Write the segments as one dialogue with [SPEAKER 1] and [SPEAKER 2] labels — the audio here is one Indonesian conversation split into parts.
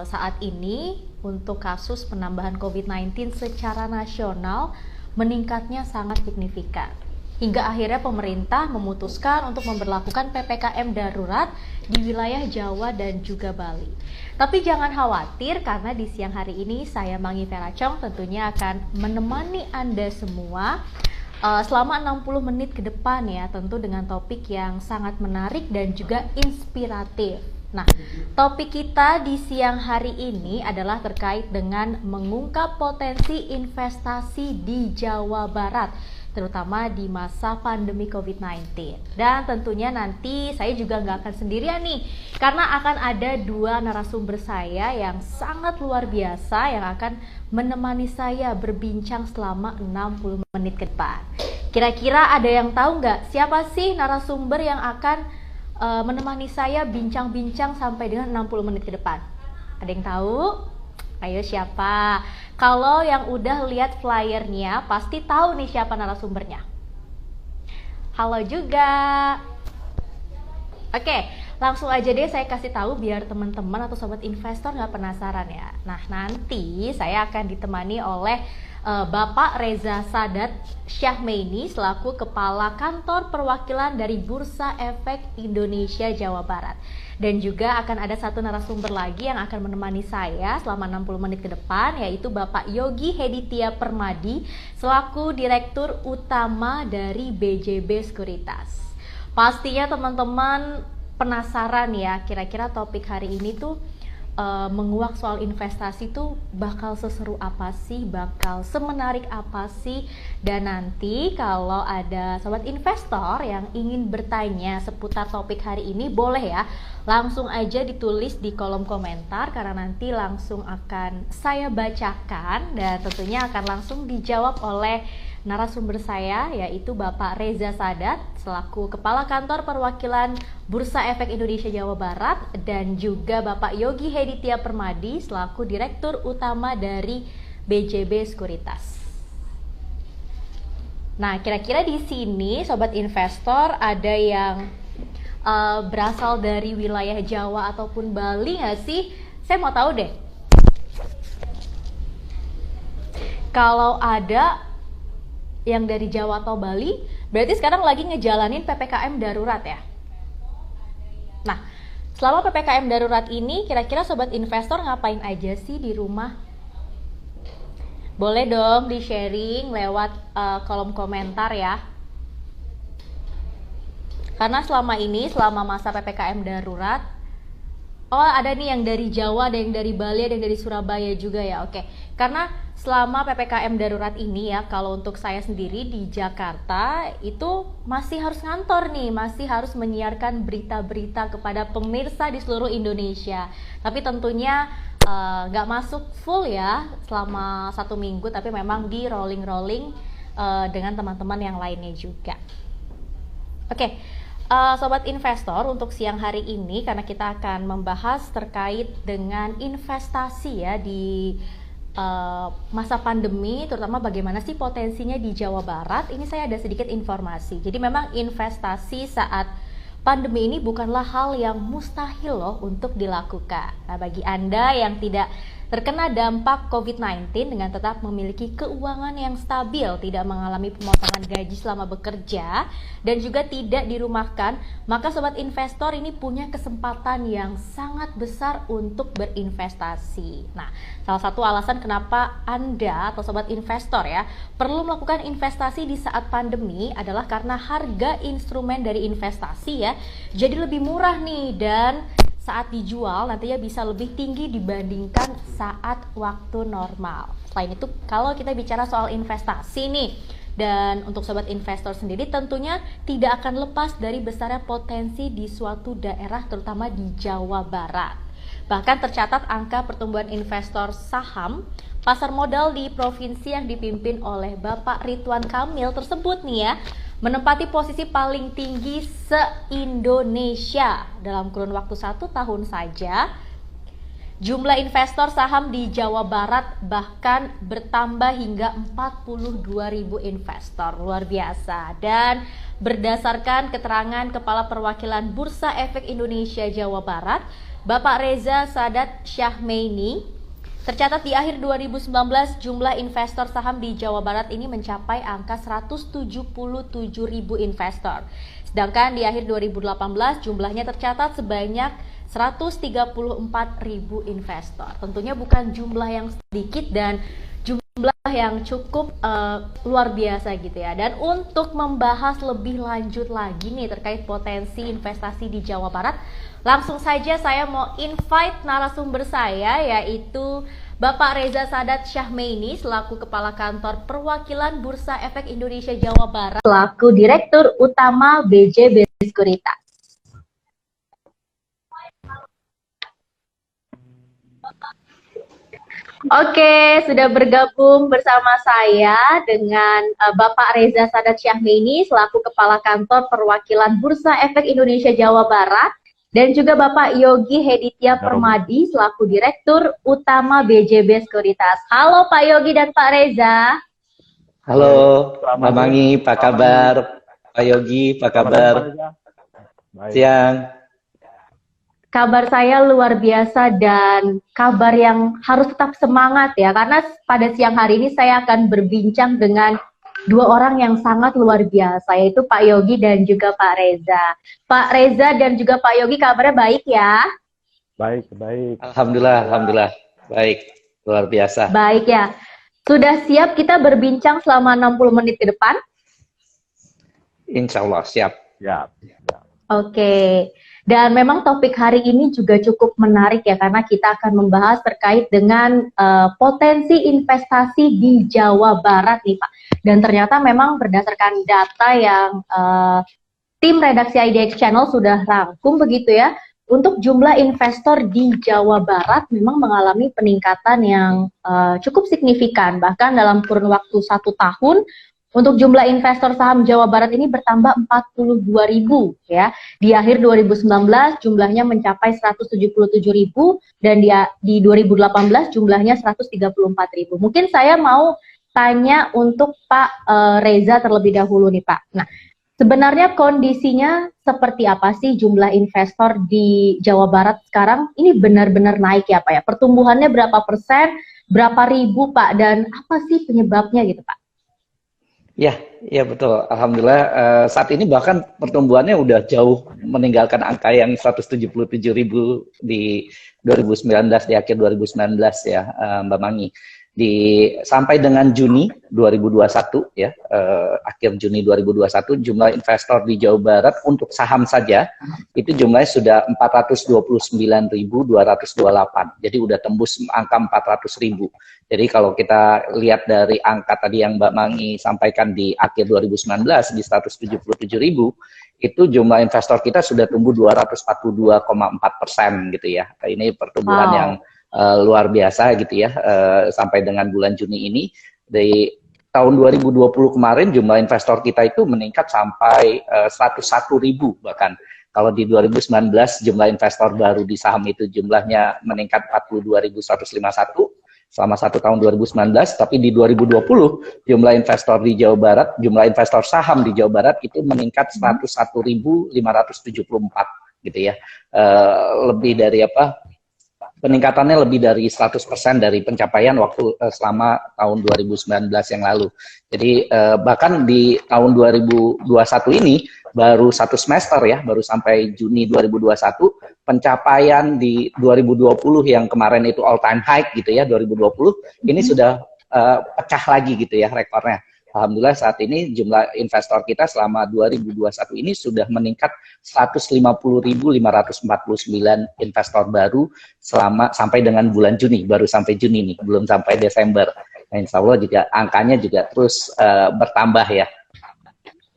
[SPEAKER 1] saat ini untuk kasus penambahan COVID-19 secara nasional meningkatnya sangat signifikan. Hingga akhirnya pemerintah memutuskan untuk memberlakukan PPKM darurat di wilayah Jawa dan juga Bali. Tapi jangan khawatir karena di siang hari ini saya Mangi Veracong tentunya akan menemani Anda semua selama 60 menit ke depan ya, tentu dengan topik yang sangat menarik dan juga inspiratif. Nah, topik kita di siang hari ini adalah terkait dengan mengungkap potensi investasi di Jawa Barat, terutama di masa pandemi COVID-19. Dan tentunya nanti saya juga nggak akan sendirian nih, karena akan ada dua narasumber saya yang sangat luar biasa yang akan menemani saya berbincang selama 60 menit ke depan. Kira-kira ada yang tahu nggak siapa sih narasumber yang akan menemani saya bincang-bincang sampai dengan 60 menit ke depan? Ada yang tahu? Ayo siapa? Kalau yang udah lihat flyernya pasti tahu nih siapa narasumbernya. Halo juga. Oke, langsung aja deh saya kasih tahu biar teman-teman atau sobat investor nggak penasaran ya. Nah, nanti saya akan ditemani oleh Bapak Reza Sadat Syahmeini selaku Kepala Kantor Perwakilan dari Bursa Efek Indonesia Jawa Barat. Dan juga akan ada satu narasumber lagi yang akan menemani saya selama 60 menit ke depan, yaitu Bapak Yogi Heditia Permadi selaku Direktur Utama dari BJB Sekuritas. Pastinya teman-teman penasaran ya, kira-kira topik hari ini tuh menguak soal investasi tuh bakal seseru apa sih, bakal semenarik apa sih. Dan nanti kalau ada sobat investor yang ingin bertanya seputar topik hari ini, boleh ya langsung aja ditulis di kolom komentar, karena nanti langsung akan saya bacakan dan tentunya akan langsung dijawab oleh narasumber saya, yaitu Bapak Reza Sadat selaku Kepala Kantor Perwakilan Bursa Efek Indonesia Jawa Barat, dan juga Bapak Yogi Heditia Permadi selaku Direktur Utama dari BJB Sekuritas. Nah, kira-kira di sini sobat investor ada yang berasal dari wilayah Jawa ataupun Bali nggak sih? Saya mau tahu deh. Kalau ada yang dari Jawa atau Bali, berarti sekarang lagi ngejalanin PPKM darurat ya. Nah, selama PPKM darurat ini kira-kira sobat investor ngapain aja sih di rumah? Boleh dong di-sharing lewat kolom komentar ya. Karena selama ini, selama masa PPKM darurat, ada nih yang dari Jawa, ada yang dari Bali, ada yang dari Surabaya juga ya. Oke, karena selama PPKM darurat ini ya, kalau untuk saya sendiri di Jakarta itu masih harus ngantor nih, masih harus menyiarkan berita-berita kepada pemirsa di seluruh Indonesia. Tapi tentunya nggak masuk full ya selama 1 minggu, tapi memang di rolling-rolling dengan teman-teman yang lainnya juga. Oke. Sobat investor, untuk siang hari ini karena kita akan membahas terkait dengan investasi ya di masa pandemi, terutama bagaimana sih potensinya di Jawa Barat. Ini saya ada sedikit informasi. Jadi memang investasi saat pandemi ini bukanlah hal yang mustahil loh untuk dilakukan. Nah, bagi Anda yang tidak terkena dampak COVID-19 dengan tetap memiliki keuangan yang stabil, tidak mengalami pemotongan gaji selama bekerja, dan juga tidak dirumahkan, maka sobat investor ini punya kesempatan yang sangat besar untuk berinvestasi. Nah, salah satu alasan kenapa Anda atau sobat investor ya perlu melakukan investasi di saat pandemi adalah karena harga instrumen dari investasi ya jadi lebih murah nih, dan saat dijual nantinya bisa lebih tinggi dibandingkan saat waktu normal. Selain itu, kalau kita bicara soal investasi nih, dan untuk sobat investor sendiri tentunya tidak akan lepas dari besarnya potensi di suatu daerah, terutama di Jawa Barat. Bahkan tercatat angka pertumbuhan investor saham pasar modal di provinsi yang dipimpin oleh Bapak Ridwan Kamil tersebut nih ya, menempati posisi paling tinggi se-Indonesia. Dalam kurun waktu 1 tahun saja, jumlah investor saham di Jawa Barat bahkan bertambah hingga 42.000 investor. Luar biasa. Dan berdasarkan keterangan Kepala Perwakilan Bursa Efek Indonesia Jawa Barat, Bapak Reza Sadat Syahmeini. Tercatat di akhir 2019 jumlah investor saham di Jawa Barat ini mencapai angka 177.000 investor. Sedangkan di akhir 2018 jumlahnya tercatat sebanyak 134.000 investor. Tentunya bukan jumlah yang sedikit dan jumlah yang cukup luar biasa gitu ya. Dan untuk membahas lebih lanjut lagi nih terkait potensi investasi di Jawa Barat, langsung saja saya mau invite narasumber saya, yaitu Bapak Reza Sadat Syahmeini selaku Kepala Kantor Perwakilan Bursa Efek Indonesia Jawa Barat, selaku Direktur Utama BJB Sekuritas. Oke, sudah bergabung bersama saya dengan Bapak Reza Sadat Syahmeini selaku Kepala Kantor Perwakilan Bursa Efek Indonesia Jawa Barat, dan juga Bapak Yogi Heditya Permadi selaku Direktur Utama BJB Sekuritas. Halo Pak Yogi dan Pak Reza.
[SPEAKER 2] Halo, Mbak Mangi, apa kabar? Pak Yogi, apa kabar? Siang.
[SPEAKER 1] Kabar saya luar biasa dan kabar yang harus tetap semangat ya, karena pada siang hari ini saya akan berbincang dengan dua orang yang sangat luar biasa, yaitu Pak Yogi dan juga Pak Reza. Pak Reza dan juga Pak Yogi kabarnya baik ya?
[SPEAKER 3] Baik, baik.
[SPEAKER 2] Alhamdulillah, baik, luar biasa.
[SPEAKER 1] Baik ya. Sudah siap kita berbincang selama 60 menit ke depan?
[SPEAKER 2] Insya Allah, siap.
[SPEAKER 3] Siap.
[SPEAKER 1] Oke. Dan memang topik hari ini juga cukup menarik ya, karena kita akan membahas terkait dengan potensi investasi di Jawa Barat nih Pak. Dan ternyata memang berdasarkan data yang tim redaksi IDX Channel sudah rangkum begitu ya, untuk jumlah investor di Jawa Barat memang mengalami peningkatan yang cukup signifikan. Bahkan dalam kurun waktu 1 tahun, untuk jumlah investor saham Jawa Barat ini bertambah 42.000 ya. Di akhir 2019 jumlahnya mencapai 177.000 dan di 2018 jumlahnya 134.000. Mungkin saya mau tanya untuk Pak Reza terlebih dahulu nih Pak. Nah, sebenarnya kondisinya seperti apa sih jumlah investor di Jawa Barat sekarang? Ini benar-benar naik ya Pak ya? Pertumbuhannya berapa persen, berapa ribu Pak, dan apa sih penyebabnya gitu Pak?
[SPEAKER 2] Ya betul. Alhamdulillah saat ini bahkan pertumbuhannya udah jauh meninggalkan angka yang 177.000 di 2019, di akhir 2019 ya Mbak Mangi. Sampai dengan Juni 2021 ya, akhir Juni 2021 jumlah investor di Jawa Barat untuk saham saja itu jumlahnya sudah 429.228. Jadi udah tembus angka 400.000. Jadi kalau kita lihat dari angka tadi yang Mbak Mangi sampaikan di akhir 2019 di 177.000, itu jumlah investor kita sudah tumbuh 242,4% gitu ya. Ini pertumbuhan yang luar biasa gitu ya, sampai dengan bulan Juni ini. Di tahun 2020 kemarin jumlah investor kita itu meningkat sampai 101.000 bahkan. Kalau di 2019 jumlah investor baru di saham itu jumlahnya meningkat 42.151 selama 1 tahun 2019, tapi di 2020 jumlah investor di Jawa Barat, jumlah investor saham di Jawa Barat itu meningkat 101.574 gitu ya. Lebih dari peningkatannya lebih dari 100% dari pencapaian waktu selama tahun 2019 yang lalu. Jadi bahkan di tahun 2021 ini baru 1 semester ya, baru sampai Juni 2021, pencapaian di 2020 yang kemarin itu all time high gitu ya, 2020 ini sudah pecah lagi gitu ya rekornya. Alhamdulillah saat ini jumlah investor kita selama 2021 ini sudah meningkat 150.549 investor baru sampai dengan bulan Juni, baru sampai Juni nih, belum sampai Desember. Nah, insya Allah juga angkanya juga terus bertambah ya.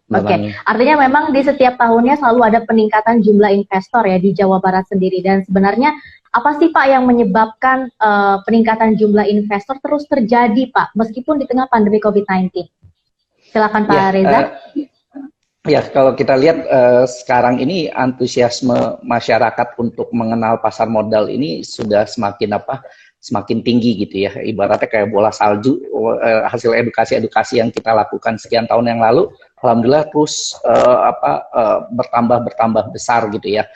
[SPEAKER 1] Oke, artinya memang di setiap tahunnya selalu ada peningkatan jumlah investor ya di Jawa Barat sendiri. Dan sebenarnya apa sih Pak yang menyebabkan peningkatan jumlah investor terus terjadi Pak, meskipun di tengah pandemi COVID-19? Silakan Pak Reza.
[SPEAKER 2] Ya, kalau kita lihat sekarang ini antusiasme masyarakat untuk mengenal pasar modal ini sudah semakin semakin tinggi gitu ya. Ibaratnya kayak bola salju, hasil edukasi-edukasi yang kita lakukan sekian tahun yang lalu, alhamdulillah terus bertambah besar gitu ya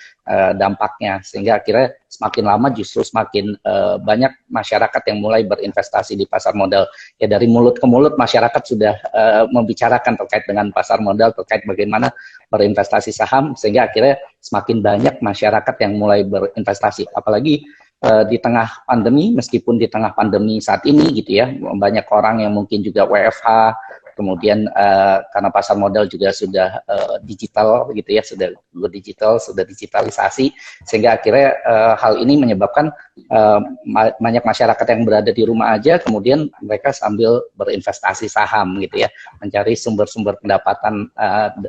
[SPEAKER 2] dampaknya, sehingga akhirnya semakin lama justru semakin banyak masyarakat yang mulai berinvestasi di pasar modal. Ya dari mulut ke mulut masyarakat sudah membicarakan terkait dengan pasar modal, terkait bagaimana berinvestasi saham, sehingga akhirnya semakin banyak masyarakat yang mulai berinvestasi. Apalagi di tengah pandemi, meskipun di tengah pandemi saat ini gitu ya, banyak orang yang mungkin juga WFH, kemudian karena pasar modal juga sudah digital gitu ya, sudah digital, sudah digitalisasi, sehingga akhirnya hal ini menyebabkan banyak masyarakat yang berada di rumah aja, kemudian mereka sambil berinvestasi saham gitu ya, mencari sumber-sumber pendapatan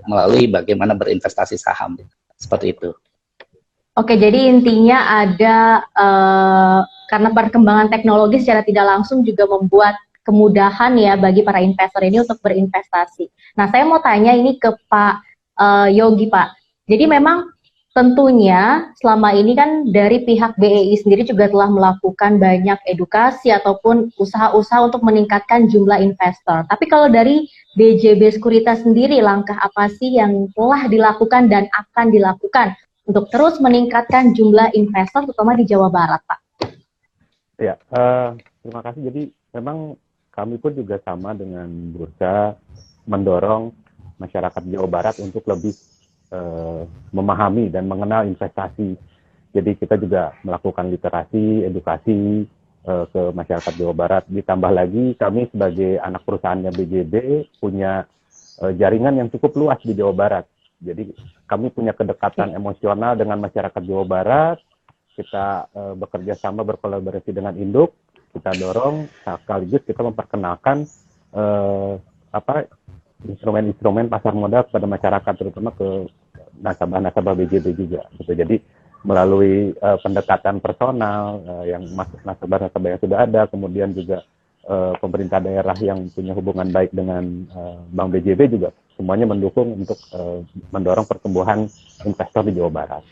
[SPEAKER 2] melalui bagaimana berinvestasi saham, seperti itu.
[SPEAKER 1] Oke, jadi intinya ada karena perkembangan teknologi secara tidak langsung juga membuat kemudahan ya bagi para investor ini untuk berinvestasi. Nah, saya mau tanya ini ke Pak Yogi, Pak. Jadi memang tentunya selama ini kan dari pihak BEI sendiri juga telah melakukan banyak edukasi ataupun usaha-usaha untuk meningkatkan jumlah investor. Tapi kalau dari BJB Sekuritas sendiri, langkah apa sih yang telah dilakukan dan akan dilakukan untuk terus meningkatkan jumlah investor, terutama di Jawa Barat, Pak?
[SPEAKER 3] Ya, terima kasih. Jadi memang kami pun juga sama dengan bursa mendorong masyarakat Jawa Barat untuk lebih memahami dan mengenal investasi. Jadi kita juga melakukan literasi, edukasi ke masyarakat Jawa Barat. Ditambah lagi kami sebagai anak perusahaannya BJB punya jaringan yang cukup luas di Jawa Barat. Jadi kami punya kedekatan emosional dengan masyarakat Jawa Barat. Kita bekerja sama, berkolaborasi dengan induk. Kita dorong, sekaligus kita memperkenalkan instrumen-instrumen pasar modal kepada masyarakat, terutama ke nasabah-nasabah BJB juga. Gitu. Jadi melalui pendekatan personal yang masuk nasabah-nasabah yang sudah ada, kemudian juga pemerintah daerah yang punya hubungan baik dengan Bank BJB juga semuanya mendukung untuk mendorong pertumbuhan investor di Jawa Barat.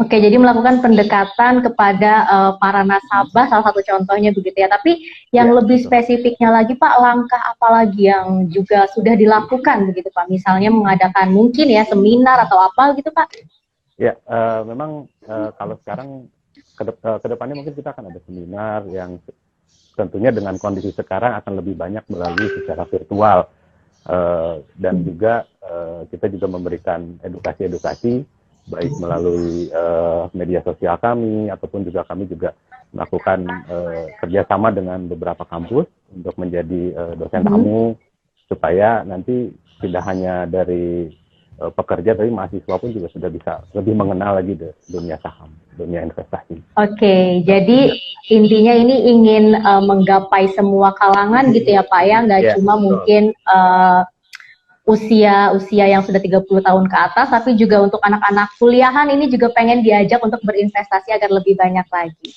[SPEAKER 1] Oke, jadi melakukan pendekatan kepada para nasabah, salah satu contohnya begitu ya. Tapi yang lebih spesifiknya lagi, Pak, langkah apa lagi yang juga sudah dilakukan begitu, Pak? Misalnya mengadakan mungkin ya seminar atau apa gitu, Pak?
[SPEAKER 3] Ya, memang kalau sekarang ke depannya mungkin kita akan ada seminar yang tentunya dengan kondisi sekarang akan lebih banyak melalui secara virtual. Dan juga kita juga memberikan edukasi-edukasi baik melalui media sosial kami ataupun juga kami juga melakukan kerjasama dengan beberapa kampus untuk menjadi dosen tamu supaya nanti tidak hanya dari pekerja tapi mahasiswa pun juga sudah bisa lebih mengenal lagi dunia saham, dunia investasi.
[SPEAKER 1] Oke, jadi intinya ini ingin menggapai semua kalangan gitu ya Pak ya, nggak cuma mungkin usia yang sudah 30 tahun ke atas, tapi juga untuk anak-anak kuliahan ini juga pengen diajak untuk berinvestasi agar lebih banyak lagi.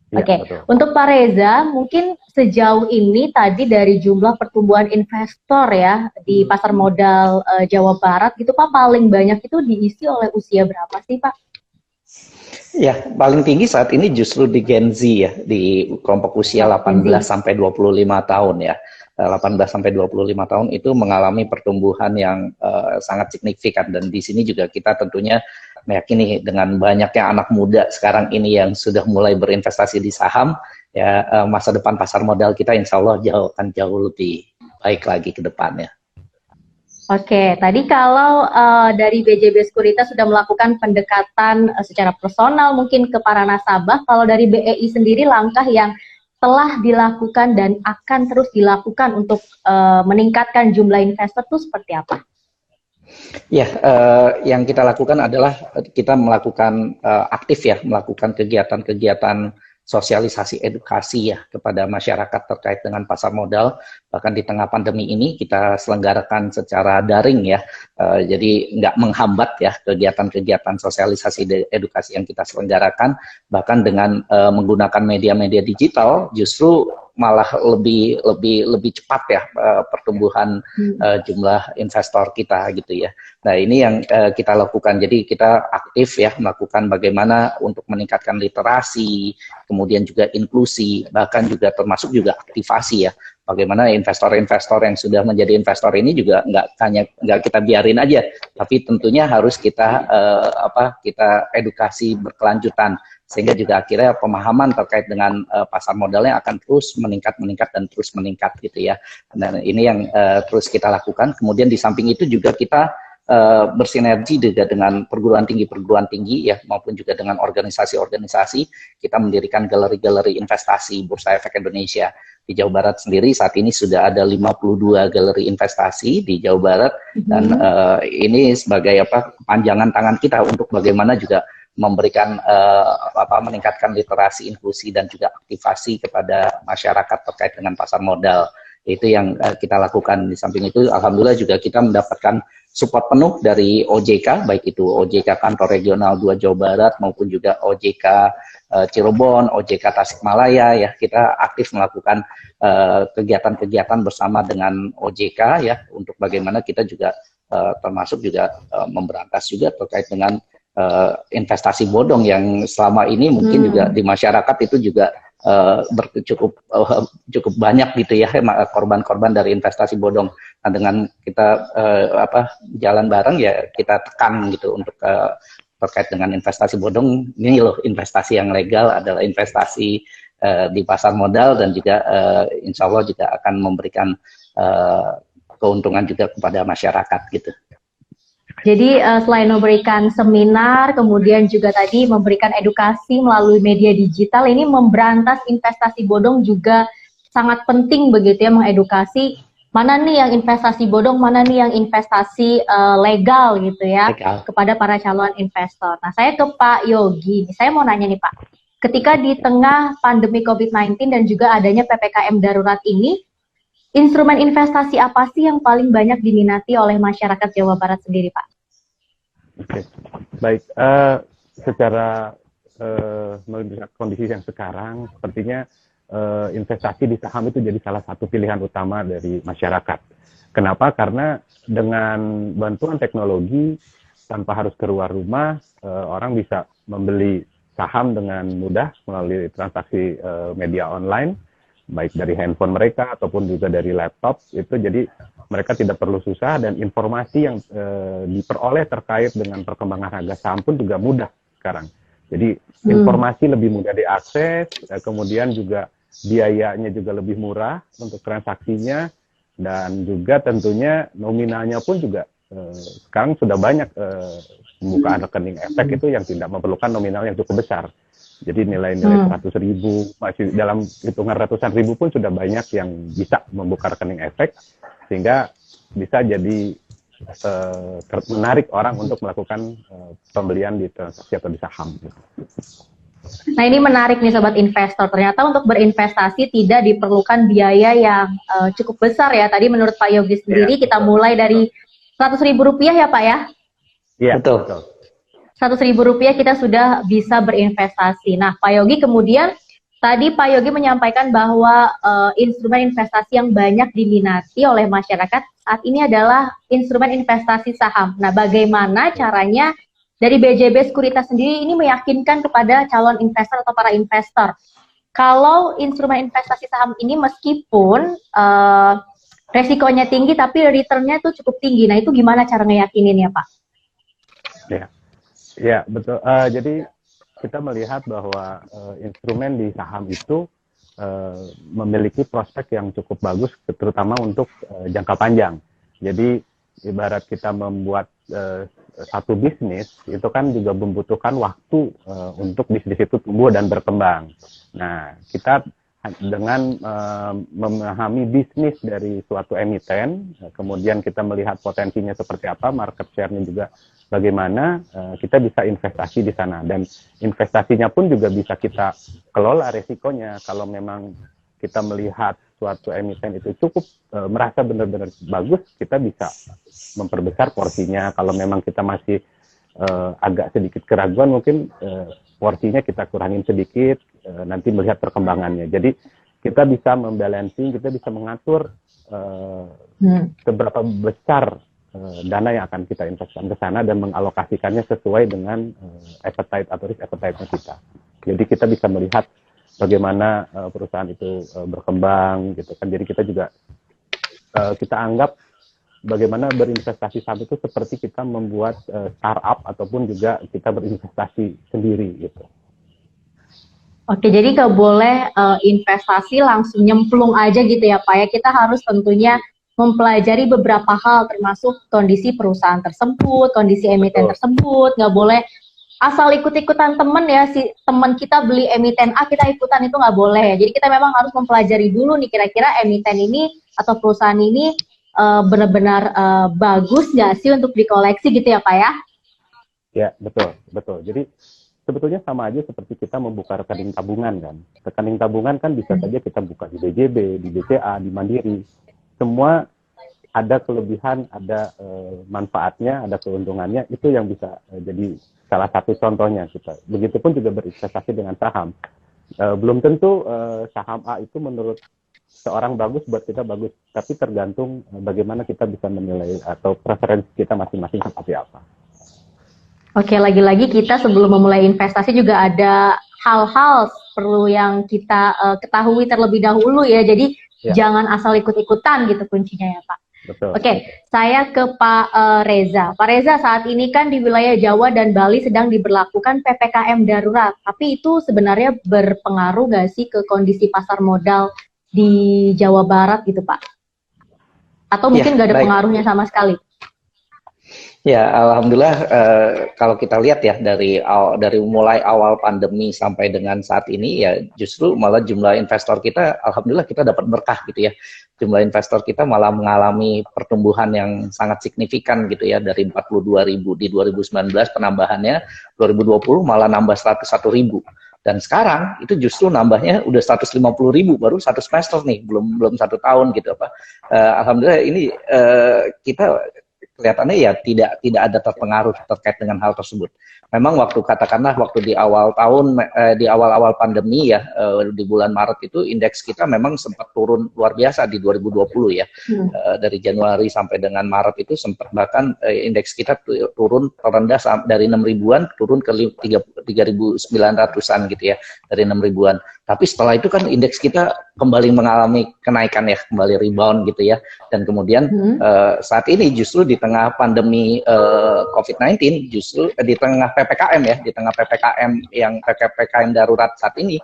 [SPEAKER 1] Oke, untuk Pak Reza, mungkin sejauh ini tadi dari jumlah pertumbuhan investor ya di pasar modal Jawa Barat gitu Pak, paling banyak itu diisi oleh usia berapa sih Pak?
[SPEAKER 2] Ya, paling tinggi saat ini justru di Gen Z ya, di kelompok usia 18 sampai 25 tahun ya. 18 sampai 25 tahun itu mengalami pertumbuhan yang sangat signifikan, dan di sini juga kita tentunya meyakini dengan banyaknya anak muda sekarang ini yang sudah mulai berinvestasi di saham ya, masa depan pasar modal kita insya Allah akan jauh lebih baik lagi ke depannya.
[SPEAKER 1] Oke, tadi kalau dari BJB Sekuritas sudah melakukan pendekatan secara personal mungkin ke para nasabah, kalau dari BEI sendiri langkah yang telah dilakukan dan akan terus dilakukan untuk meningkatkan jumlah investor itu seperti apa?
[SPEAKER 2] Ya, yang kita lakukan adalah kita melakukan aktif ya, melakukan kegiatan-kegiatan sosialisasi edukasi ya kepada masyarakat terkait dengan pasar modal. Bahkan di tengah pandemi ini kita selenggarakan secara daring ya, jadi nggak menghambat ya kegiatan-kegiatan sosialisasi edukasi yang kita selenggarakan. Bahkan dengan menggunakan media-media digital, justru malah lebih cepat ya pertumbuhan jumlah investor kita gitu ya. Nah ini yang kita lakukan. Jadi kita aktif ya melakukan bagaimana untuk meningkatkan literasi, kemudian juga inklusi, bahkan juga termasuk juga aktivasi ya. Bagaimana investor-investor yang sudah menjadi investor ini juga nggak kita biarin aja, tapi tentunya harus kita kita edukasi berkelanjutan sehingga juga akhirnya pemahaman terkait dengan pasar modalnya akan terus meningkat dan terus meningkat gitu ya. Dan ini yang terus kita lakukan. Kemudian di samping itu juga kita bersinergi juga dengan perguruan tinggi ya maupun juga dengan organisasi-organisasi. Kita mendirikan galeri-galeri investasi Bursa Efek Indonesia. Di Jawa Barat sendiri saat ini sudah ada 52 galeri investasi di Jawa Barat dan ini sebagai panjangan tangan kita untuk bagaimana juga memberikan meningkatkan literasi, inklusi dan juga aktivasi kepada masyarakat terkait dengan pasar modal. Itu yang kita lakukan. Di samping itu alhamdulillah juga kita mendapatkan support penuh dari OJK, baik itu OJK Kantor Regional 2 Jawa Barat maupun juga OJK Cirebon, OJK Tasikmalaya ya. Kita aktif melakukan kegiatan-kegiatan bersama dengan OJK ya untuk bagaimana kita juga termasuk juga memberantas juga terkait dengan investasi bodong yang selama ini mungkin juga di masyarakat itu juga cukup banyak gitu ya korban-korban dari investasi bodong. Nah dengan kita jalan bareng ya kita tekan gitu untuk terkait dengan investasi bodong. Ini loh investasi yang legal adalah investasi di pasar modal dan juga insya Allah juga akan memberikan keuntungan juga kepada masyarakat gitu.
[SPEAKER 1] Jadi selain memberikan seminar, kemudian juga tadi memberikan edukasi melalui media digital, ini memberantas investasi bodong juga sangat penting begitu ya, mengedukasi mana nih yang investasi bodong, mana nih yang investasi legal gitu ya, kepada para calon investor. Nah saya ke Pak Yogi, saya mau nanya nih Pak, ketika di tengah pandemi COVID-19 dan juga adanya PPKM darurat ini, instrumen investasi apa sih yang paling banyak diminati oleh masyarakat Jawa Barat sendiri, Pak?
[SPEAKER 3] Oke, baik. Secara melihat kondisi yang sekarang, sepertinya investasi di saham itu jadi salah satu pilihan utama dari masyarakat. Kenapa? Karena dengan bantuan teknologi, tanpa harus keluar rumah, orang bisa membeli saham dengan mudah melalui transaksi media online, baik dari handphone mereka ataupun juga dari laptop. Itu jadi mereka tidak perlu susah dan informasi yang diperoleh terkait dengan perkembangan harga saham pun juga mudah sekarang. Jadi informasi lebih mudah diakses, kemudian juga biayanya juga lebih murah untuk transaksinya, dan juga tentunya nominalnya pun juga sekarang sudah banyak pembukaan rekening efek itu yang tidak memerlukan nominal yang cukup besar. Jadi nilai-nilai 100.000, masih dalam hitungan ratusan ribu pun sudah banyak yang bisa membuka rekening efek, sehingga bisa jadi menarik orang untuk melakukan pembelian di transaksi atau di saham.
[SPEAKER 1] Nah ini menarik nih Sobat Investor, ternyata untuk berinvestasi tidak diperlukan biaya yang cukup besar ya. Tadi menurut Pak Yogi sendiri kita mulai dari Rp100.000 ya Pak ya?
[SPEAKER 3] Iya, betul.
[SPEAKER 1] Rp100.000 kita sudah bisa berinvestasi. Nah, Pak Yogi kemudian tadi Pak Yogi menyampaikan bahwa instrumen investasi yang banyak diminati oleh masyarakat saat ini adalah instrumen investasi saham. Nah, bagaimana caranya dari BJB Sekuritas sendiri ini meyakinkan kepada calon investor atau para investor kalau instrumen investasi saham ini meskipun resikonya tinggi tapi returnnya tuh cukup tinggi. Nah, itu gimana cara ngeyakinin ya Pak?
[SPEAKER 3] Ya, betul. Jadi kita melihat bahwa instrumen di saham itu memiliki prospek yang cukup bagus, terutama untuk jangka panjang. Jadi ibarat kita membuat satu bisnis, itu kan juga membutuhkan waktu untuk bisnis itu tumbuh dan berkembang. Nah, kita dengan memahami bisnis dari suatu emiten, kemudian kita melihat potensinya seperti apa, market share-nya juga bagaimana, kita bisa investasi di sana. Dan investasinya pun juga bisa kita kelola resikonya. Kalau memang kita melihat suatu emiten itu cukup merasa benar-benar bagus, kita bisa memperbesar porsinya. Kalau memang kita masih agak sedikit keraguan, mungkin porsinya kita kurangin sedikit, nanti melihat perkembangannya. Jadi kita bisa membalancing, kita bisa mengatur seberapa besar dana yang akan kita investasikan ke sana dan mengalokasikannya sesuai dengan appetite atau risk appetite-nya kita. Jadi kita bisa melihat bagaimana perusahaan itu berkembang gitu kan. Jadi kita juga kita anggap bagaimana berinvestasi saham itu seperti kita membuat startup ataupun juga kita berinvestasi sendiri gitu.
[SPEAKER 1] Oke, jadi nggak boleh investasi langsung nyemplung aja gitu ya Pak ya. Kita harus tentunya mempelajari beberapa hal termasuk kondisi perusahaan tersebut, kondisi emiten tersebut. Nggak boleh asal ikut-ikutan temen ya, si teman kita beli emiten A kita ikutan, itu nggak boleh. Jadi kita memang harus mempelajari dulu nih kira-kira emiten ini atau perusahaan ini benar-benar bagus nggak sih untuk dikoleksi gitu ya Pak ya?
[SPEAKER 3] Ya, betul. Jadi sebetulnya sama aja seperti kita membuka rekening tabungan kan. Rekening tabungan kan bisa saja kita buka di BJB, di BCA, di Mandiri. Semua ada kelebihan, ada manfaatnya, ada keuntungannya. Itu yang bisa jadi salah satu contohnya kita. Begitupun juga berinvestasi dengan saham. Belum tentu saham A itu menurut seorang bagus, buat kita bagus. Tapi tergantung bagaimana kita bisa menilai atau preferensi kita masing-masing seperti apa.
[SPEAKER 1] Oke, lagi-lagi kita sebelum memulai investasi juga ada hal-hal perlu yang kita ketahui terlebih dahulu ya. Jadi jangan asal ikut-ikutan gitu kuncinya ya Pak.
[SPEAKER 3] Betul.
[SPEAKER 1] Oke, saya ke Pak Reza. Pak Reza, saat ini kan di wilayah Jawa dan Bali sedang diberlakukan PPKM darurat. Tapi itu sebenarnya berpengaruh nggak sih ke kondisi pasar modal di Jawa Barat gitu Pak? Atau mungkin nggak ada pengaruhnya sama sekali?
[SPEAKER 2] Ya, alhamdulillah kalau kita lihat ya dari mulai awal pandemi sampai dengan saat ini ya justru malah jumlah investor kita alhamdulillah kita dapat berkah gitu ya. Jumlah investor kita malah mengalami pertumbuhan yang sangat signifikan gitu ya, dari 42.000 di 2019 penambahannya, 2020 malah nambah 101.000. Dan sekarang itu justru nambahnya udah 150.000 baru satu semester nih, belum 1 tahun gitu apa. Alhamdulillah ini kita kelihatannya ya tidak ada terpengaruh terkait dengan hal tersebut. Memang katakanlah waktu di awal tahun di awal pandemi ya di bulan Maret itu indeks kita memang sempat turun luar biasa di 2020 ya. Dari Januari sampai dengan Maret itu sempat bahkan indeks kita turun terendah dari 6.000-an turun ke 3.900-an gitu ya, dari 6.000-an. Tapi setelah itu kan indeks kita kembali mengalami kenaikan ya, kembali rebound gitu ya. Dan kemudian saat ini justru di tengah pandemi COVID-19, justru di tengah PPKM ya, di tengah PPKM yang PPKM darurat saat ini,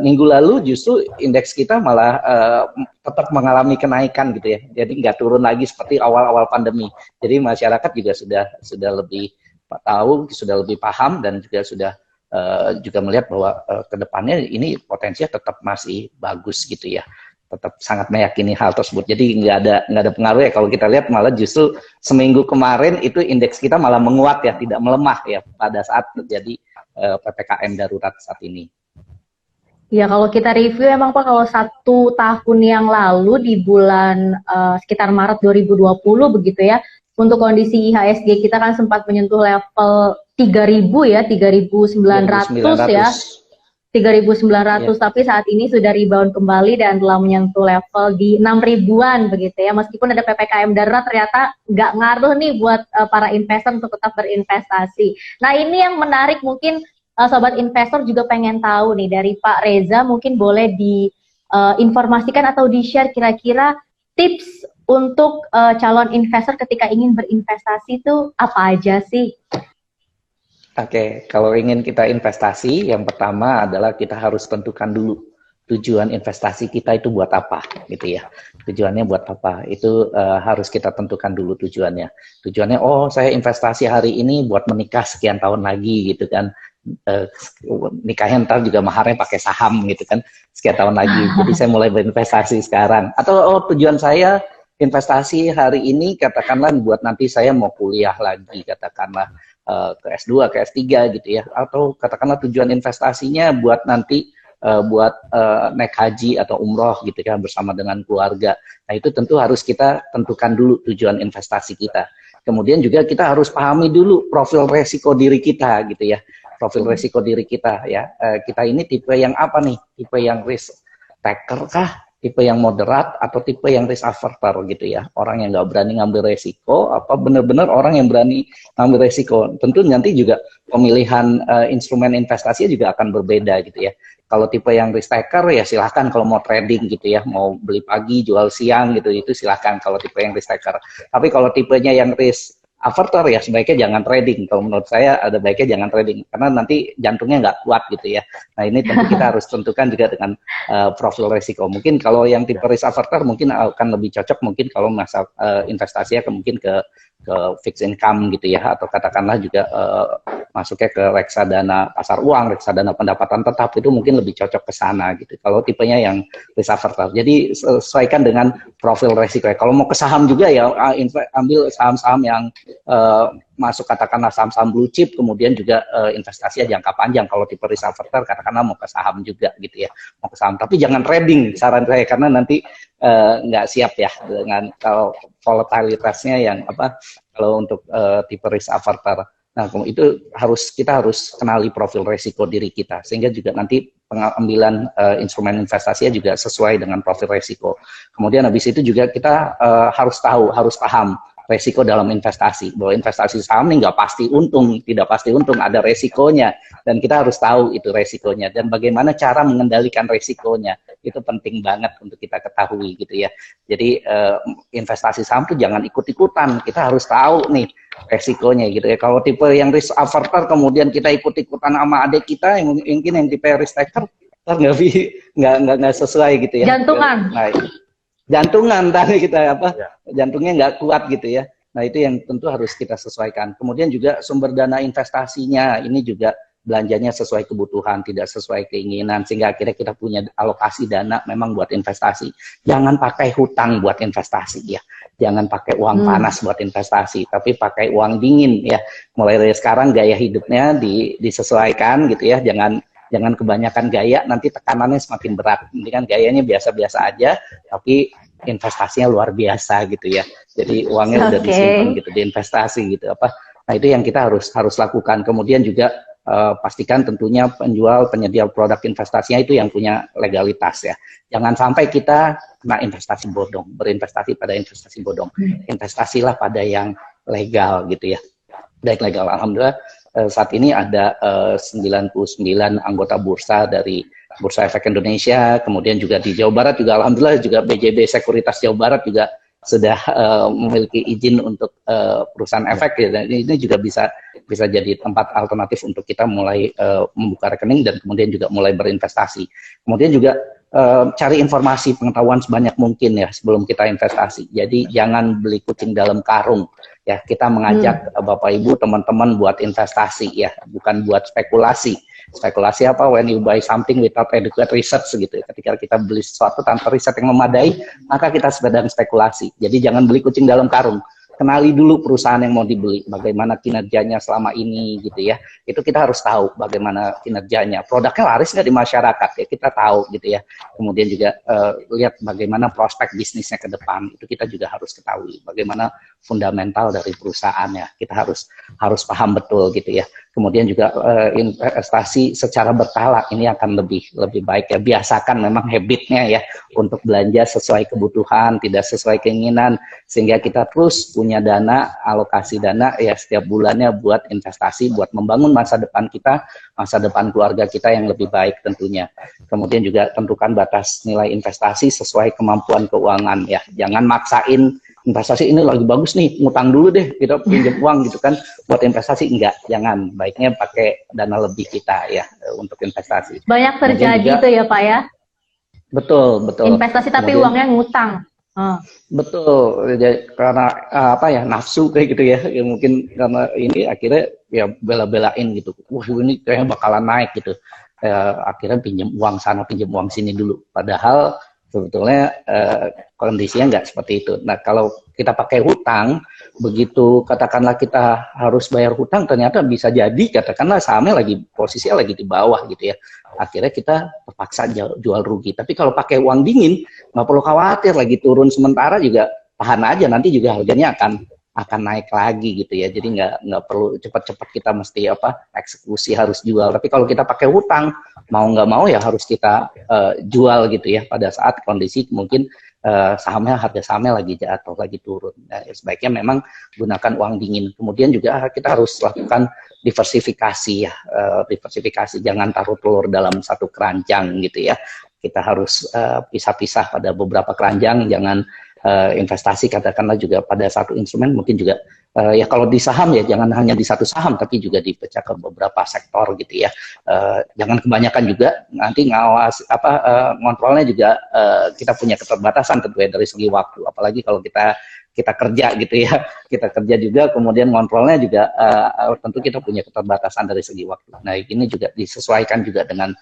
[SPEAKER 2] minggu lalu justru indeks kita malah tetap mengalami kenaikan gitu ya. Jadi nggak turun lagi seperti awal-awal pandemi. Jadi masyarakat juga sudah lebih tahu, sudah lebih paham dan juga sudah juga melihat bahwa kedepannya ini potensinya tetap masih bagus gitu ya, tetap sangat meyakini hal tersebut. Jadi nggak ada pengaruh ya. Kalau kita lihat malah justru seminggu kemarin itu indeks kita malah menguat ya, tidak melemah ya pada saat terjadi PPKM darurat saat ini.
[SPEAKER 1] Ya, kalau kita review emang Pak, kalau 1 tahun yang lalu di bulan sekitar Maret 2020 begitu ya, untuk kondisi IHSG kita kan sempat menyentuh level 3.000 ya, 3.900 ya. 3.900, tapi saat ini sudah rebound kembali dan telah menyentuh level di 6.000-an begitu ya. Meskipun ada PPKM darurat ternyata nggak ngaruh nih buat para investor untuk tetap berinvestasi. Nah, ini yang menarik, mungkin sobat investor juga pengen tahu nih dari Pak Reza, mungkin boleh diinformasikan atau di-share kira-kira tips untuk calon investor ketika ingin berinvestasi itu apa aja sih?
[SPEAKER 2] Oke, kalau ingin kita investasi, yang pertama adalah kita harus tentukan dulu tujuan investasi kita itu buat apa, gitu ya. Tujuannya buat apa? Itu harus kita tentukan dulu tujuannya. Tujuannya, oh saya investasi hari ini buat menikah sekian tahun lagi, gitu kan. Nikahnya ntar juga maharnya pakai saham, gitu kan, sekian tahun lagi. Jadi saya mulai berinvestasi sekarang. Atau oh tujuan saya investasi hari ini katakanlah buat nanti saya mau kuliah lagi, katakanlah ke S2, ke S3 gitu ya, atau katakanlah tujuan investasinya buat nanti naik haji atau umroh gitu ya bersama dengan keluarga. Nah itu tentu harus kita tentukan dulu tujuan investasi kita. Kemudian juga kita harus pahami dulu profil resiko diri kita gitu ya, profil resiko diri kita ya. Kita ini tipe yang apa nih? Tipe yang risk taker kah, tipe yang moderat, atau tipe yang risk averter gitu ya. Orang yang nggak berani ngambil resiko, apa benar-benar orang yang berani ngambil resiko. Tentu nanti juga pemilihan instrumen investasinya juga akan berbeda gitu ya. Kalau tipe yang risk taker ya silahkan kalau mau trading gitu ya, mau beli pagi, jual siang gitu, itu silahkan kalau tipe yang risk taker. Tapi kalau tipenya yang risk averter ya sebaiknya jangan trading. Kalau menurut saya ada baiknya jangan trading karena nanti jantungnya nggak kuat gitu ya. Nah ini tentu kita harus tentukan juga dengan profil resiko. Mungkin kalau yang tipe risk averter mungkin akan lebih cocok mungkin kalau masa investasinya mungkin ke fixed income gitu ya, atau katakanlah juga masuknya ke reksadana pasar uang, reksadana pendapatan tetap, itu mungkin lebih cocok ke sana gitu. Kalau tipenya yang risk averter. Jadi sesuaikan dengan profil resiko. Kalau mau ke saham juga ya ambil saham-saham yang masuk katakanlah saham-saham blue chip, kemudian juga investasinya jangka panjang. Kalau tipe risk averter katakanlah mau ke saham juga gitu ya, mau ke saham. Tapi jangan trading saran saya karena nanti nggak siap ya dengan kalau volatilitasnya yang apa kalau untuk tipe risk averter. Nah, itu kita harus kenali profil resiko diri kita sehingga juga nanti pengambilan instrumen investasinya juga sesuai dengan profil resiko. Kemudian habis itu juga kita harus paham resiko dalam investasi, bahwa investasi saham ini nggak pasti untung, tidak pasti untung, ada resikonya, dan kita harus tahu itu resikonya, dan bagaimana cara mengendalikan resikonya, itu penting banget untuk kita ketahui gitu ya. Jadi investasi saham tuh jangan ikut-ikutan, kita harus tahu nih resikonya gitu ya. Kalau tipe yang risk averter kemudian kita ikut-ikutan sama adik kita yang mungkin yang tipe risk taker, nggak sesuai gitu ya.
[SPEAKER 1] Jantungan.
[SPEAKER 2] Nah, jantungan tadi kita jantungnya nggak kuat gitu ya. Nah itu yang tentu harus kita sesuaikan. Kemudian juga sumber dana investasinya ini juga belanjanya sesuai kebutuhan, tidak sesuai keinginan, sehingga akhirnya kita punya alokasi dana memang buat investasi. Jangan pakai hutang buat investasi ya, jangan pakai uang panas buat investasi, tapi pakai uang dingin ya. Mulai dari sekarang gaya hidupnya disesuaikan gitu ya, jangan kebanyakan gaya, nanti tekanannya semakin berat. Ini kan gayanya biasa-biasa aja, tapi investasinya luar biasa gitu ya. Jadi uangnya udah disimpan gitu, diinvestasi gitu apa. Nah itu yang kita harus lakukan. Kemudian juga pastikan tentunya penyedia produk investasinya itu yang punya legalitas ya. Jangan sampai kita kena investasi bodong, berinvestasi pada investasi bodong. Investasilah pada yang legal gitu ya. Baik legal, alhamdulillah. Saat ini ada 99 anggota bursa dari Bursa Efek Indonesia, kemudian juga di Jawa Barat juga alhamdulillah juga BJB Sekuritas Jawa Barat juga sudah memiliki izin untuk perusahaan efek ya, dan ini juga bisa jadi tempat alternatif untuk kita mulai membuka rekening dan kemudian juga mulai berinvestasi. Kemudian juga cari informasi pengetahuan sebanyak mungkin ya sebelum kita investasi. Jadi jangan beli kucing dalam karung. Ya, kita mengajak Bapak Ibu teman-teman buat investasi ya, bukan buat spekulasi. Spekulasi apa? When you buy something without adequate research gitu. Ketika kita beli sesuatu tanpa riset yang memadai, maka kita sedang spekulasi. Jadi jangan beli kucing dalam karung. Kenali dulu perusahaan yang mau dibeli, bagaimana kinerjanya selama ini gitu ya. Itu kita harus tahu bagaimana kinerjanya. Produknya laris nggak di masyarakat ya, kita tahu gitu ya. Kemudian juga lihat bagaimana prospek bisnisnya ke depan, itu kita juga harus ketahui. Bagaimana fundamental dari perusahaannya, kita harus paham betul gitu ya. Kemudian juga investasi secara berkala ini akan lebih baik ya. Biasakan memang habitnya ya untuk belanja sesuai kebutuhan, tidak sesuai keinginan, sehingga kita terus punya dana, alokasi dana ya setiap bulannya buat investasi, buat membangun masa depan kita, masa depan keluarga kita yang lebih baik tentunya. Kemudian juga tentukan batas nilai investasi sesuai kemampuan keuangan ya. Jangan maksain investasi ini lagi bagus nih, ngutang dulu deh, kita pinjam uang gitu kan buat investasi. Enggak, jangan. Baiknya pakai dana lebih kita ya untuk investasi.
[SPEAKER 1] Banyak terjadi itu ya Pak ya?
[SPEAKER 2] Betul.
[SPEAKER 1] Investasi tapi kemudian, uangnya ngutang.
[SPEAKER 2] Betul, jadi, karena apa ya, nafsu kayak gitu ya. Ya mungkin karena ini akhirnya ya bela-belain gitu. Wah ini kayaknya bakalan naik gitu. Akhirnya pinjam uang sana, pinjam uang sini dulu. Padahal sebetulnya kondisinya nggak seperti itu. Nah kalau kita pakai hutang, begitu katakanlah kita harus bayar hutang, ternyata bisa jadi katakanlah sahamnya posisinya lagi di bawah gitu ya. Akhirnya kita terpaksa jual rugi. Tapi kalau pakai uang dingin, nggak perlu khawatir, lagi turun sementara juga tahan aja, nanti juga harganya akan naik lagi gitu ya. Jadi nggak perlu cepat-cepat kita mesti eksekusi harus jual. Tapi kalau kita pakai hutang, mau nggak mau ya harus kita jual gitu ya pada saat kondisi mungkin harga sahamnya lagi jatuh, lagi turun. Nah, sebaiknya memang gunakan uang dingin. Kemudian juga kita harus lakukan diversifikasi ya, diversifikasi. Jangan taruh telur dalam satu keranjang gitu ya. Kita harus pisah-pisah pada beberapa keranjang, jangan investasi katakanlah juga pada satu instrumen, mungkin juga ya kalau di saham ya jangan hanya di satu saham tapi juga dipecah ke beberapa sektor gitu ya. Jangan kebanyakan juga, nanti ngontrolnya juga kita punya keterbatasan tentu ya dari segi waktu, apalagi kalau kita kerja gitu ya, kita kerja juga kemudian ngontrolnya juga tentu kita punya keterbatasan dari segi waktu. Nah ini juga disesuaikan juga dengan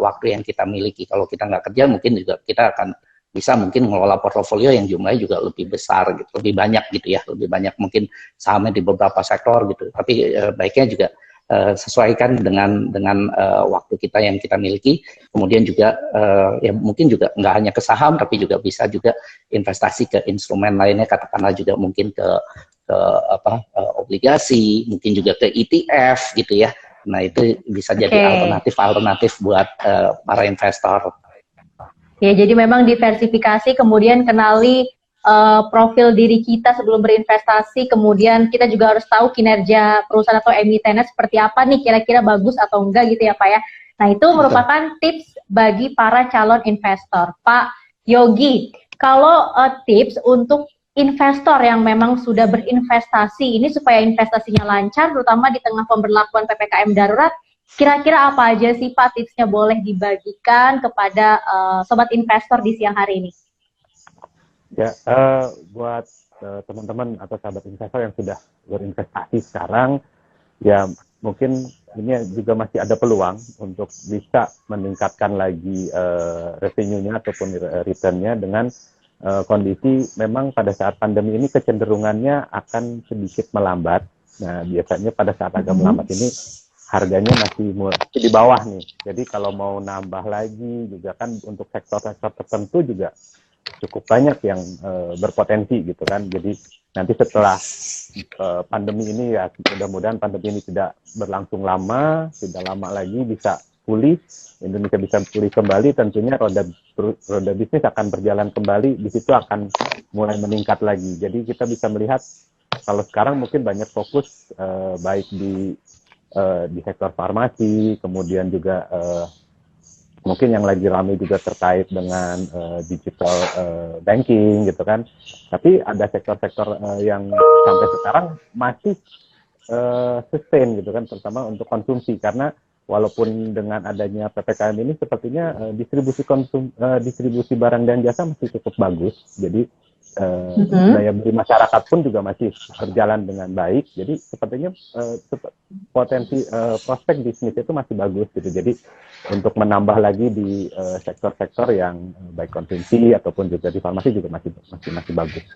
[SPEAKER 2] waktu yang kita miliki. Kalau kita nggak kerja mungkin juga kita akan bisa mungkin mengelola portofolio yang jumlahnya juga lebih besar gitu, lebih banyak gitu ya, lebih banyak mungkin sahamnya di beberapa sektor gitu. Tapi baiknya juga sesuaikan dengan waktu kita yang kita miliki. Kemudian juga ya mungkin juga nggak hanya ke saham tapi juga bisa juga investasi ke instrumen lainnya, katakanlah juga mungkin ke obligasi, mungkin juga ke ETF gitu ya. Nah itu bisa jadi alternatif buat para investor.
[SPEAKER 1] Ya, jadi memang diversifikasi, kemudian kenali profil diri kita sebelum berinvestasi, kemudian kita juga harus tahu kinerja perusahaan atau emitennya seperti apa nih, kira-kira bagus atau enggak gitu ya Pak ya. Nah itu merupakan tips bagi para calon investor. Pak Yogi, kalau tips untuk investor yang memang sudah berinvestasi ini supaya investasinya lancar, terutama di tengah pemberlakuan PPKM darurat, kira-kira apa aja sih Pak tipsnya boleh dibagikan kepada sobat investor di siang hari ini?
[SPEAKER 3] Ya, buat teman-teman atau sahabat investor yang sudah berinvestasi sekarang, ya mungkin ini juga masih ada peluang untuk bisa meningkatkan lagi revenue-nya ataupun return-nya dengan kondisi memang pada saat pandemi ini kecenderungannya akan sedikit melambat. Nah, biasanya pada saat agak melambat ini harganya masih di bawah nih. Jadi kalau mau nambah lagi juga kan untuk sektor-sektor tertentu juga cukup banyak yang berpotensi gitu kan. Jadi nanti setelah pandemi ini ya mudah-mudahan pandemi ini tidak berlangsung lama, tidak lama lagi bisa pulih, Indonesia bisa pulih kembali, tentunya roda bisnis akan berjalan kembali, di situ akan mulai meningkat lagi. Jadi kita bisa melihat kalau sekarang mungkin banyak fokus baik di sektor farmasi, kemudian juga mungkin yang lagi ramai juga terkait dengan digital banking gitu kan. Tapi ada sektor-sektor yang sampai sekarang masih sustain gitu kan, terutama untuk konsumsi, karena walaupun dengan adanya PPKM ini sepertinya distribusi barang dan jasa masih cukup bagus. Jadi daya beli masyarakat pun juga masih berjalan dengan baik. Jadi sepertinya potensi prospek bisnis itu masih bagus gitu. Jadi untuk menambah lagi di sektor-sektor yang baik konsumsi ataupun juga di farmasi juga masih bagus.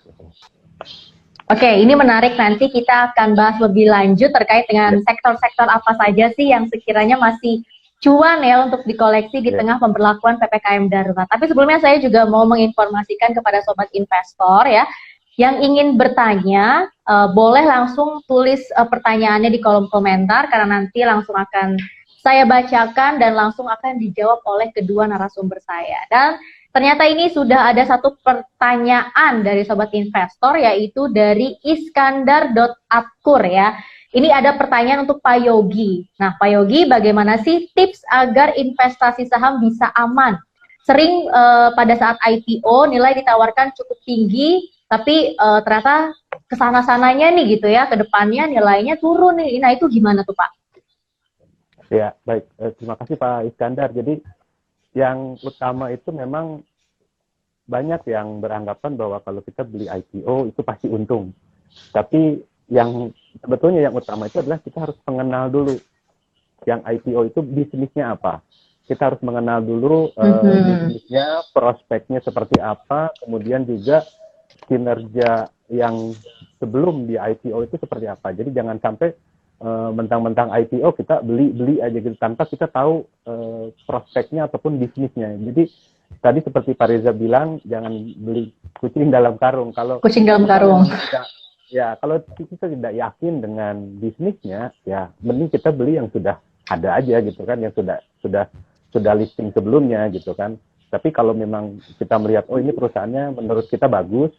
[SPEAKER 1] Oke, ini menarik, nanti kita akan bahas lebih lanjut terkait dengan sektor-sektor apa saja sih yang sekiranya masih cuan ya untuk dikoleksi di tengah pemberlakuan PPKM darurat. Tapi sebelumnya saya juga mau menginformasikan kepada sobat investor ya, yang ingin bertanya, boleh langsung tulis pertanyaannya di kolom komentar, karena nanti langsung akan saya bacakan dan langsung akan dijawab oleh kedua narasumber saya. Dan ternyata ini sudah ada satu pertanyaan dari sobat investor, yaitu dari iskandar.atkur ya. Ini ada pertanyaan untuk Pak Yogi. Nah, Pak Yogi, bagaimana sih tips agar investasi saham bisa aman? Sering pada saat IPO nilai ditawarkan cukup tinggi, tapi ternyata kesana-sananya nih gitu ya, ke depannya nilainya turun nih. Nah, itu gimana tuh Pak?
[SPEAKER 3] Ya, baik. Terima kasih Pak Iskandar. Jadi yang utama itu memang banyak yang beranggapan bahwa kalau kita beli IPO itu pasti untung. Tapi yang sebetulnya yang utama itu adalah kita harus mengenal dulu yang IPO itu bisnisnya apa. Kita harus mengenal dulu bisnisnya, prospeknya seperti apa, kemudian juga kinerja yang sebelum di IPO itu seperti apa. Jadi jangan sampai mentang-mentang IPO kita beli aja gitu tanpa kita tahu prospeknya ataupun bisnisnya. Jadi tadi seperti Pak Reza bilang, jangan beli kucing dalam karung. Kalau
[SPEAKER 1] kucing dalam karung
[SPEAKER 3] Ya, kalau kita tidak yakin dengan bisnisnya, ya mending kita beli yang sudah ada aja gitu kan, yang sudah listing sebelumnya gitu kan. Tapi kalau memang kita melihat, oh ini perusahaannya menurut kita bagus,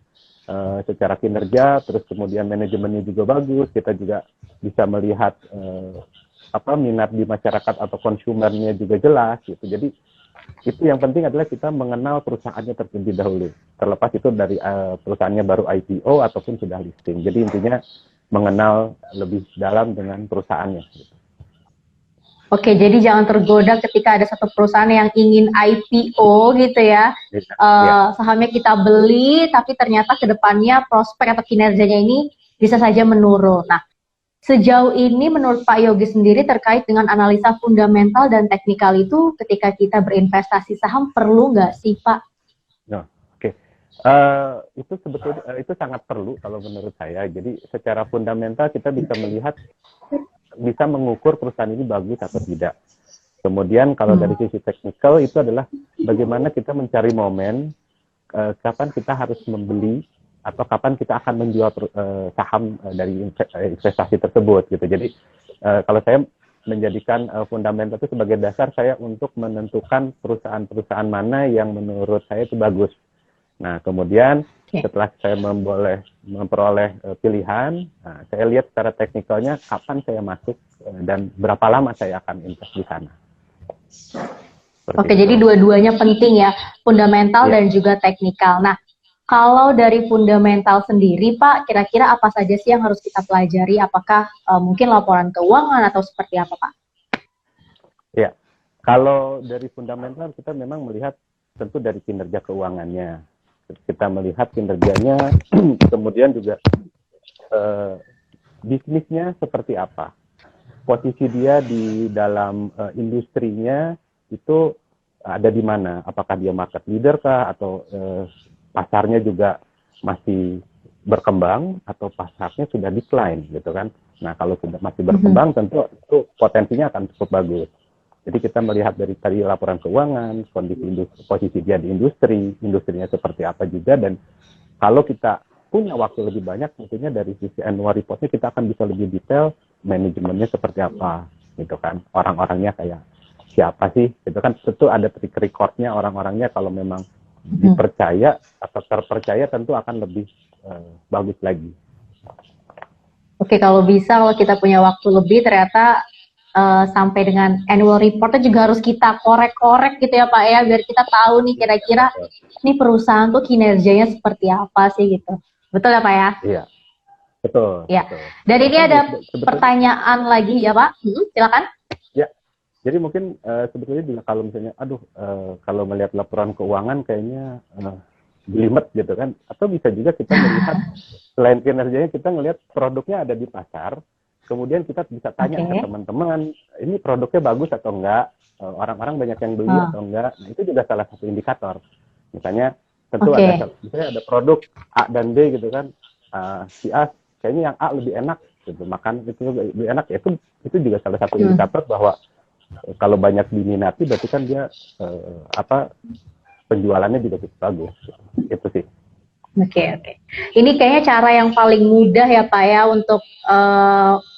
[SPEAKER 3] secara kinerja, terus kemudian manajemennya juga bagus, kita juga bisa melihat minat di masyarakat atau konsumernya juga jelas gitu. Jadi itu yang penting adalah kita mengenal perusahaannya terlebih dahulu. Terlepas itu dari perusahaannya baru IPO ataupun sudah listing. Jadi intinya mengenal lebih dalam dengan perusahaannya. Gitu.
[SPEAKER 1] Oke, jadi jangan tergoda ketika ada satu perusahaan yang ingin IPO gitu ya. Sahamnya kita beli, tapi ternyata ke depannya prospek atau kinerjanya ini bisa saja menurun. Nah, sejauh ini menurut Pak Yogi sendiri terkait dengan analisa fundamental dan teknikal itu ketika kita berinvestasi saham perlu nggak sih Pak?
[SPEAKER 3] Itu sebetulnya itu sangat perlu kalau menurut saya. Jadi secara fundamental kita bisa melihat, bisa mengukur perusahaan ini bagus atau tidak. Kemudian kalau dari sisi teknikal itu adalah bagaimana kita mencari momen kapan kita harus membeli atau kapan kita akan menjual saham dari investasi tersebut gitu. Jadi kalau saya menjadikan fundamental itu sebagai dasar saya untuk menentukan perusahaan-perusahaan mana yang menurut saya itu bagus. Nah, kemudian setelah saya memperoleh pilihan, saya lihat secara teknikalnya kapan saya masuk dan berapa lama saya akan invest di sana.
[SPEAKER 1] Oke, jadi dua-duanya penting ya, fundamental dan juga teknikal. Nah, kalau dari fundamental sendiri, Pak, kira-kira apa saja sih yang harus kita pelajari? Apakah mungkin laporan keuangan atau seperti apa, Pak?
[SPEAKER 3] Ya, kalau dari fundamental kita memang melihat tentu dari kinerja keuangannya. Kita melihat kinerjanya, kemudian juga bisnisnya seperti apa. Posisi dia di dalam industrinya itu ada di mana? Apakah dia market leader kah? Atau pasarnya juga masih berkembang? Atau pasarnya sudah decline gitu kan? Nah, kalau sudah masih berkembang tentu itu potensinya akan cukup bagus. Jadi kita melihat dari tadi laporan keuangan, kondisi posisi dia di industrinya seperti apa juga, dan kalau kita punya waktu lebih banyak, tentunya dari sisi annual reportnya kita akan bisa lebih detail manajemennya seperti apa, gitu kan, orang-orangnya kayak siapa sih, gitu kan, tentu ada track recordnya orang-orangnya kalau memang dipercaya atau terpercaya tentu akan lebih bagus lagi.
[SPEAKER 1] Oke, kalau kita punya waktu lebih ternyata sampai dengan annual reportnya juga harus kita korek-korek gitu ya Pak ya, biar kita tahu nih kira-kira ini perusahaan tuh kinerjanya seperti apa sih gitu. Betul ya Pak ya?
[SPEAKER 3] Iya, betul.
[SPEAKER 1] Ya.
[SPEAKER 3] Betul.
[SPEAKER 1] Dan ini ada pertanyaan lagi ya Pak, silakan.
[SPEAKER 3] Ya, jadi mungkin sebetulnya juga kalau misalnya, kalau melihat laporan keuangan kayaknya jelimet gitu kan, atau bisa juga kita melihat selain kinerjanya kita ngelihat produknya ada di pasar. Kemudian kita bisa tanya ke teman-teman, ini produknya bagus atau enggak, orang-orang banyak yang beli atau enggak. Nah, itu juga salah satu indikator. Misalnya, tentu misalnya ada produk A dan B gitu kan, si A kayaknya yang A lebih enak, gitu. Makan itu lebih enak, ya itu juga salah satu indikator bahwa kalau banyak diminati, berarti kan dia penjualannya juga cukup bagus. Itu sih.
[SPEAKER 1] Oke. Ini kayaknya cara yang paling mudah ya Pak ya untuk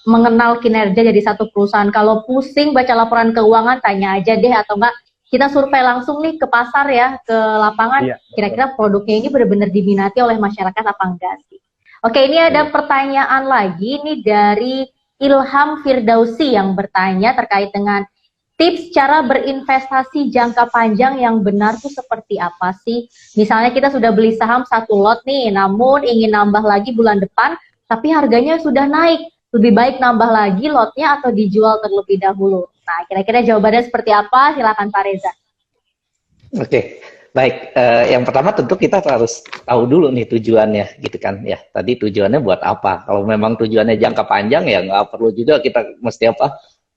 [SPEAKER 1] mengenal kinerja dari satu perusahaan. Kalau pusing baca laporan keuangan, tanya aja deh, atau enggak kita survei langsung nih ke pasar ya, ke lapangan. Kira-kira produknya ini benar-benar diminati oleh masyarakat apa enggak sih? Oke, ini ada pertanyaan lagi nih dari Ilham Firdausi yang bertanya terkait dengan tips cara berinvestasi jangka panjang yang benar tuh seperti apa sih? Misalnya kita sudah beli saham satu lot nih, namun ingin nambah lagi bulan depan, tapi harganya sudah naik. Lebih baik nambah lagi lotnya atau dijual terlebih dahulu? Nah, kira-kira jawabannya seperti apa? Silakan Pak Reza.
[SPEAKER 2] Oke, baik. Yang pertama tentu kita harus tahu dulu nih tujuannya, gitu kan? Ya, tadi tujuannya buat apa? Kalau memang tujuannya jangka panjang, ya nggak perlu juga kita mesti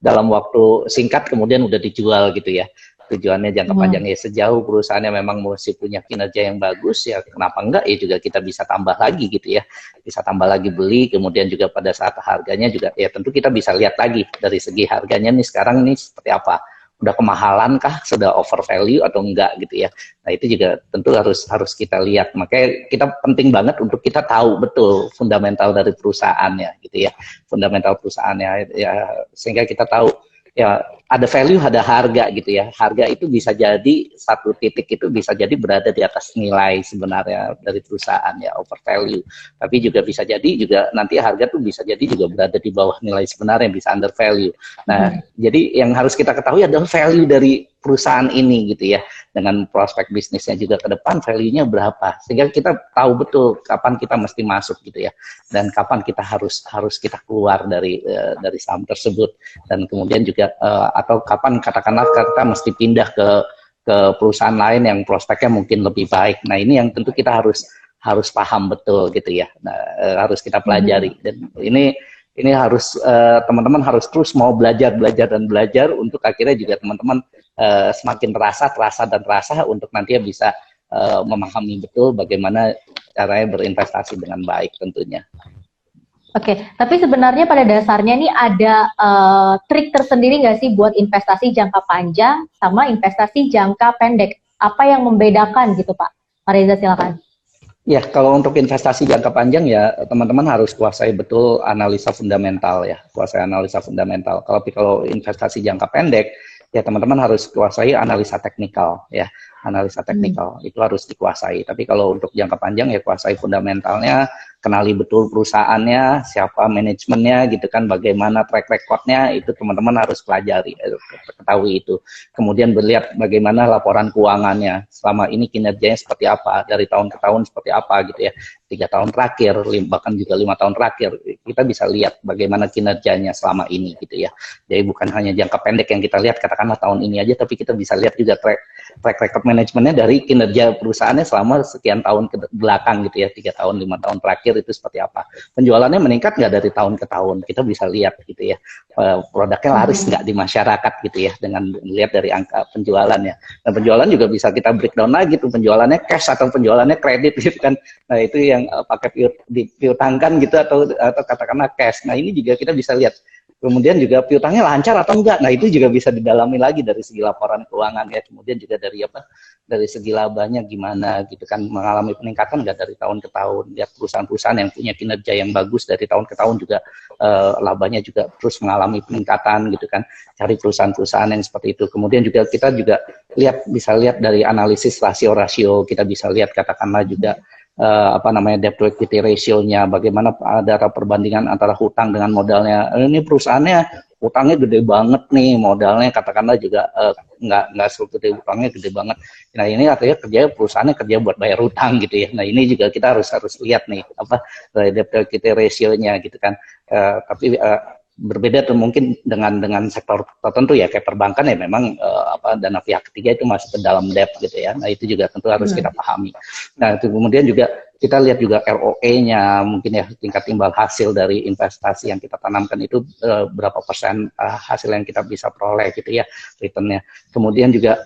[SPEAKER 2] dalam waktu singkat kemudian udah dijual gitu ya. Tujuannya jangka panjang ya, sejauh perusahaannya memang mesti punya kinerja yang bagus ya, kenapa enggak ya juga kita bisa tambah lagi gitu ya, bisa tambah lagi beli, kemudian juga pada saat harganya juga ya tentu kita bisa lihat lagi dari segi harganya nih sekarang nih seperti apa, udah kemahalan kah, sudah over value atau enggak gitu ya. Nah itu juga tentu harus kita lihat. Makanya kita penting banget untuk kita tahu betul fundamental dari perusahaannya gitu ya, fundamental perusahaannya ya, sehingga kita tahu ya ada value, ada harga gitu ya. Harga itu bisa jadi satu titik itu bisa jadi berada di atas nilai sebenarnya dari perusahaan ya, over value. Tapi juga bisa jadi juga nanti harga tuh bisa jadi juga berada di bawah nilai sebenarnya, bisa under value. Nah, jadi yang harus kita ketahui adalah value dari perusahaan ini gitu ya, dengan prospek bisnisnya juga ke depan value-nya berapa, sehingga kita tahu betul kapan kita mesti masuk gitu ya, dan kapan kita harus kita keluar dari saham tersebut, dan kemudian juga atau kapan katakanlah kita mesti pindah ke perusahaan lain yang prospeknya mungkin lebih baik. Nah ini yang tentu kita harus paham betul gitu ya. Nah, harus kita pelajari, dan ini harus teman-teman harus terus mau belajar untuk akhirnya juga teman-teman semakin terasa untuk nantinya bisa memahami betul bagaimana caranya berinvestasi dengan baik tentunya.
[SPEAKER 1] Oke, tapi sebenarnya pada dasarnya nih ada trik tersendiri nggak sih buat investasi jangka panjang sama investasi jangka pendek? Apa yang membedakan gitu Pak? Pak Reza silakan.
[SPEAKER 2] Ya, kalau untuk investasi jangka panjang ya teman-teman harus kuasai betul analisa fundamental ya, kuasai analisa fundamental. Kalau investasi jangka pendek ya teman-teman harus kuasai analisa teknikal ya, analisa teknikal itu harus dikuasai. Tapi kalau untuk jangka panjang ya kuasai fundamentalnya, kenali betul perusahaannya, siapa manajemennya gitu kan, bagaimana track recordnya, itu teman-teman harus pelajari, ketahui itu. Kemudian melihat bagaimana laporan keuangannya, selama ini kinerjanya seperti apa, dari tahun ke tahun seperti apa gitu ya, 3 tahun terakhir, bahkan juga 5 tahun terakhir, kita bisa lihat bagaimana kinerjanya selama ini gitu ya. Jadi bukan hanya jangka pendek yang kita lihat, katakanlah tahun ini aja, tapi kita bisa lihat juga track record manajemennya dari kinerja perusahaannya selama sekian tahun ke belakang gitu ya, 3 tahun, 5 tahun terakhir itu seperti apa. Penjualannya meningkat nggak dari tahun ke tahun, kita bisa lihat gitu ya. Produknya laris nggak di masyarakat gitu ya, dengan lihat dari angka penjualannya. Dan penjualan juga bisa kita breakdown lagi tuh, penjualannya cash atau penjualannya kredit gitu kan. Nah itu yang pakai piutangkan gitu atau katakanlah cash. Nah ini juga kita bisa lihat. Kemudian juga piutangnya lancar atau enggak. Nah, itu juga bisa didalami lagi dari segi laporan keuangan ya. Kemudian juga dari segi labanya gimana gitu kan, mengalami peningkatan enggak dari tahun ke tahun. Lihat perusahaan-perusahaan yang punya kinerja yang bagus dari tahun ke tahun juga labanya juga terus mengalami peningkatan gitu kan. Cari perusahaan-perusahaan yang seperti itu. Kemudian juga kita juga bisa lihat dari analisis rasio-rasio, kita bisa lihat katakanlah juga debt to equity ratio-nya, bagaimana ada perbandingan antara hutang dengan modalnya. Ini perusahaannya hutangnya gede banget nih, modalnya katakanlah juga nggak segede hutangnya gede banget. Nah ini artinya perusahaannya kerja buat bayar hutang gitu ya. Nah ini juga kita harus lihat nih debt to equity ratio-nya gitu kan. Tapi berbeda tuh mungkin dengan sektor tertentu ya, kayak perbankan ya memang dana pihak ketiga itu masuk ke dalam debt gitu ya. Nah itu juga tentu harus kita pahami. Nah itu kemudian juga kita lihat juga ROE-nya mungkin ya, tingkat timbal hasil dari investasi yang kita tanamkan itu berapa persen hasil yang kita bisa peroleh gitu ya, return-nya. Kemudian juga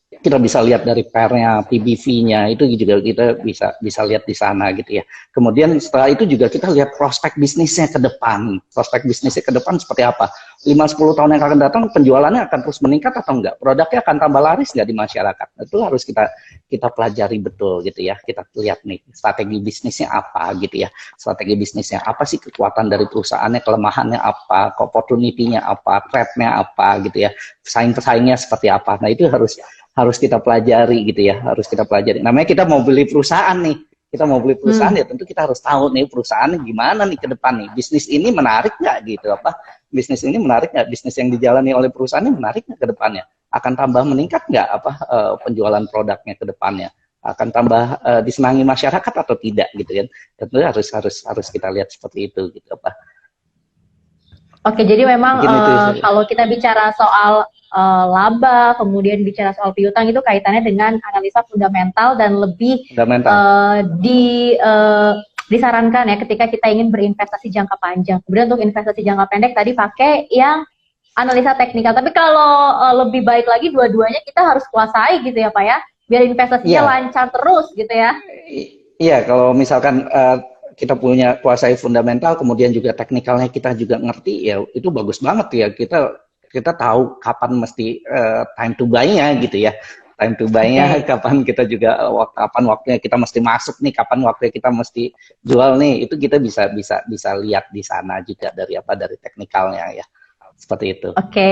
[SPEAKER 2] kita bisa lihat dari PER-nya, PBV-nya, itu juga kita bisa lihat di sana gitu ya. Kemudian setelah itu juga kita lihat prospek bisnisnya ke depan. Prospek bisnisnya ke depan seperti apa? 5-10 tahun yang akan datang penjualannya akan terus meningkat atau enggak? Produknya akan tambah laris enggak di masyarakat? Itu harus kita pelajari betul gitu ya. Kita lihat nih strategi bisnisnya apa gitu ya. Strategi bisnisnya apa sih, kekuatan dari perusahaannya, kelemahannya apa, opportunity-nya apa, threat-nya apa gitu ya. Pesaingnya seperti apa. Nah itu harus kita pelajari gitu ya, harus kita pelajari. Namanya kita mau beli perusahaan nih, ya tentu kita harus tahu nih perusahaan gimana nih ke depan nih, bisnis ini menarik nggak gitu, bisnis ini menarik nggak, bisnis yang dijalani oleh perusahaan ini menarik nggak ke depannya, akan tambah meningkat nggak penjualan produknya ke depannya, akan tambah disenangi masyarakat atau tidak gitu kan, tentu harus kita lihat seperti itu gitu
[SPEAKER 1] Oke, jadi memang kalau kita bicara soal laba, kemudian bicara soal piutang, itu kaitannya dengan analisa fundamental dan lebih disarankan ya ketika kita ingin berinvestasi jangka panjang. Kemudian untuk investasi jangka pendek tadi pakai yang analisa teknikal. Tapi kalau lebih baik lagi dua-duanya kita harus kuasai gitu ya Pak ya, biar investasinya lancar terus gitu ya.
[SPEAKER 2] Iya, kalau misalkan kita punya kuasai fundamental, kemudian juga teknikalnya kita juga ngerti, ya itu bagus banget ya. Kita kita tahu kapan mesti time to buy-nya gitu ya. Time to buy-nya, kapan kita juga kapan waktunya kita mesti masuk nih, kapan waktunya kita mesti jual nih, itu kita bisa lihat di sana juga dari teknikalnya ya, seperti itu.
[SPEAKER 1] Oke,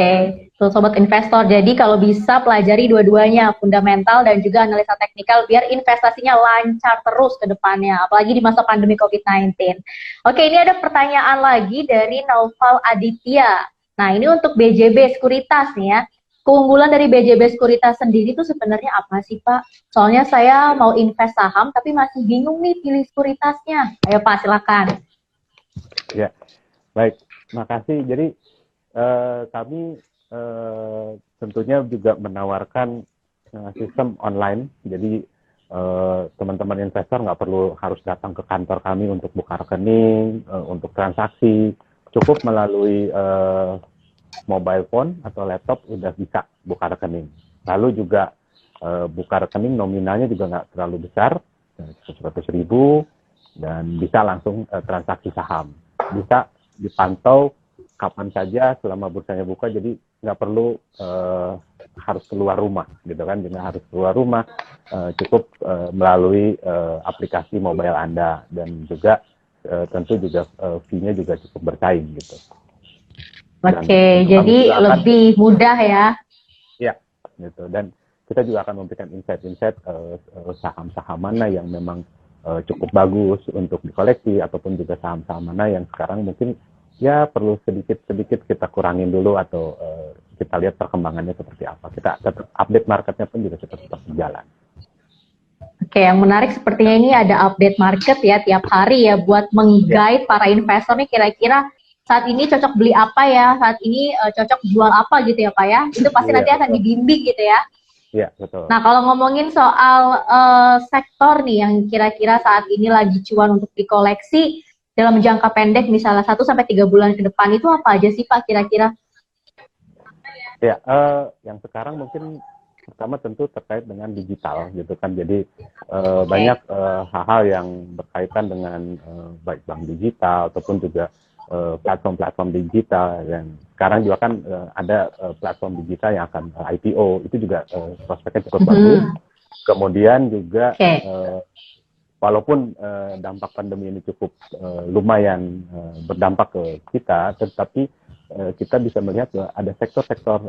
[SPEAKER 1] tuh sobat investor. Jadi kalau bisa pelajari dua-duanya, fundamental dan juga analisa teknikal biar investasinya lancar terus ke depannya, apalagi di masa pandemi COVID-19. Oke, ini ada pertanyaan lagi dari Naufal Aditya. Nah, ini untuk BJB Sekuritas nih ya. Keunggulan dari BJB Sekuritas sendiri itu sebenarnya apa sih Pak? Soalnya saya mau invest saham tapi masih bingung nih pilih sekuritasnya. Ayo Pak, silakan.
[SPEAKER 3] Ya, baik. Makasih. Jadi kami tentunya juga menawarkan sistem online. Jadi teman-teman investor nggak perlu harus datang ke kantor kami untuk buka rekening, untuk transaksi. Cukup melalui mobile phone atau laptop udah bisa buka rekening. Lalu juga buka rekening nominalnya juga nggak terlalu besar, 100.000, dan bisa langsung transaksi saham. Bisa dipantau kapan saja selama bursanya buka, jadi nggak perlu harus keluar rumah, gitu kan? Jangan harus keluar rumah, cukup melalui aplikasi mobile Anda, dan juga tentu juga fee-nya juga cukup bersaing gitu.
[SPEAKER 1] Oke, jadi lebih mudah ya.
[SPEAKER 3] Ya, gitu. Dan kita juga akan memberikan insight-insight saham-saham mana yang memang cukup bagus untuk dikoleksi, ataupun juga saham-saham mana yang sekarang mungkin ya perlu sedikit-sedikit kita kurangin dulu, atau kita lihat perkembangannya seperti apa. Kita tetap update marketnya pun juga tetap berjalan.
[SPEAKER 1] Oke, yang menarik sepertinya ini ada update market ya tiap hari ya buat meng-guide para investor nih kira-kira saat ini cocok beli apa ya, saat ini cocok jual apa gitu ya Pak ya. Itu pasti nanti akan dibimbing gitu ya.
[SPEAKER 3] Iya, betul.
[SPEAKER 1] Nah, kalau ngomongin soal sektor nih yang kira-kira saat ini lagi cuan untuk dikoleksi dalam jangka pendek misalnya 1-3 bulan ke depan, itu apa aja sih Pak kira-kira?
[SPEAKER 3] Ya, yang sekarang mungkin pertama tentu terkait dengan digital gitu kan. Jadi banyak hal-hal yang berkaitan dengan baik bank digital ataupun juga platform-platform digital, dan sekarang juga kan ada platform digital yang akan IPO, itu juga prospeknya cukup bagus. Kemudian juga walaupun dampak pandemi ini cukup lumayan berdampak ke kita, tetapi kita bisa melihat bahwa ada sektor-sektor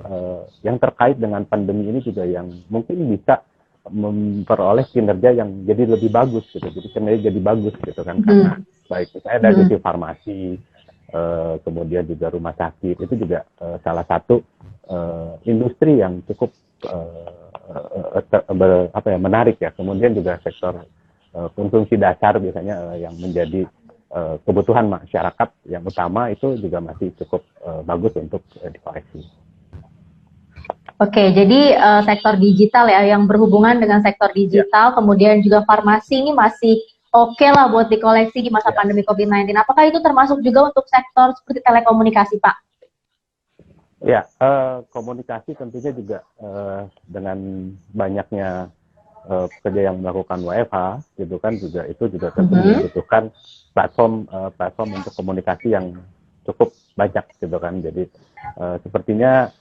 [SPEAKER 3] yang terkait dengan pandemi ini juga yang mungkin bisa memperoleh kinerja yang jadi lebih bagus gitu. Jadi kinerja jadi bagus gitu kan, karena baik misalnya dari sisi farmasi, kemudian juga rumah sakit, itu juga salah satu industri yang cukup menarik ya. Kemudian juga sektor konsumsi dasar biasanya yang menjadi kebutuhan masyarakat yang utama, itu juga masih cukup bagus untuk dikoreksi.
[SPEAKER 1] Oke, jadi sektor digital ya, yang berhubungan dengan sektor digital, kemudian juga farmasi ini masih oke lah buat dikoleksi di masa pandemi COVID-19. Apakah itu termasuk juga untuk sektor seperti telekomunikasi, Pak?
[SPEAKER 3] Ya, komunikasi tentunya juga dengan banyaknya pekerja yang melakukan WFH, gitu kan, juga itu juga tentunya membutuhkan platform untuk komunikasi yang cukup banyak, gitu kan. Jadi sepertinya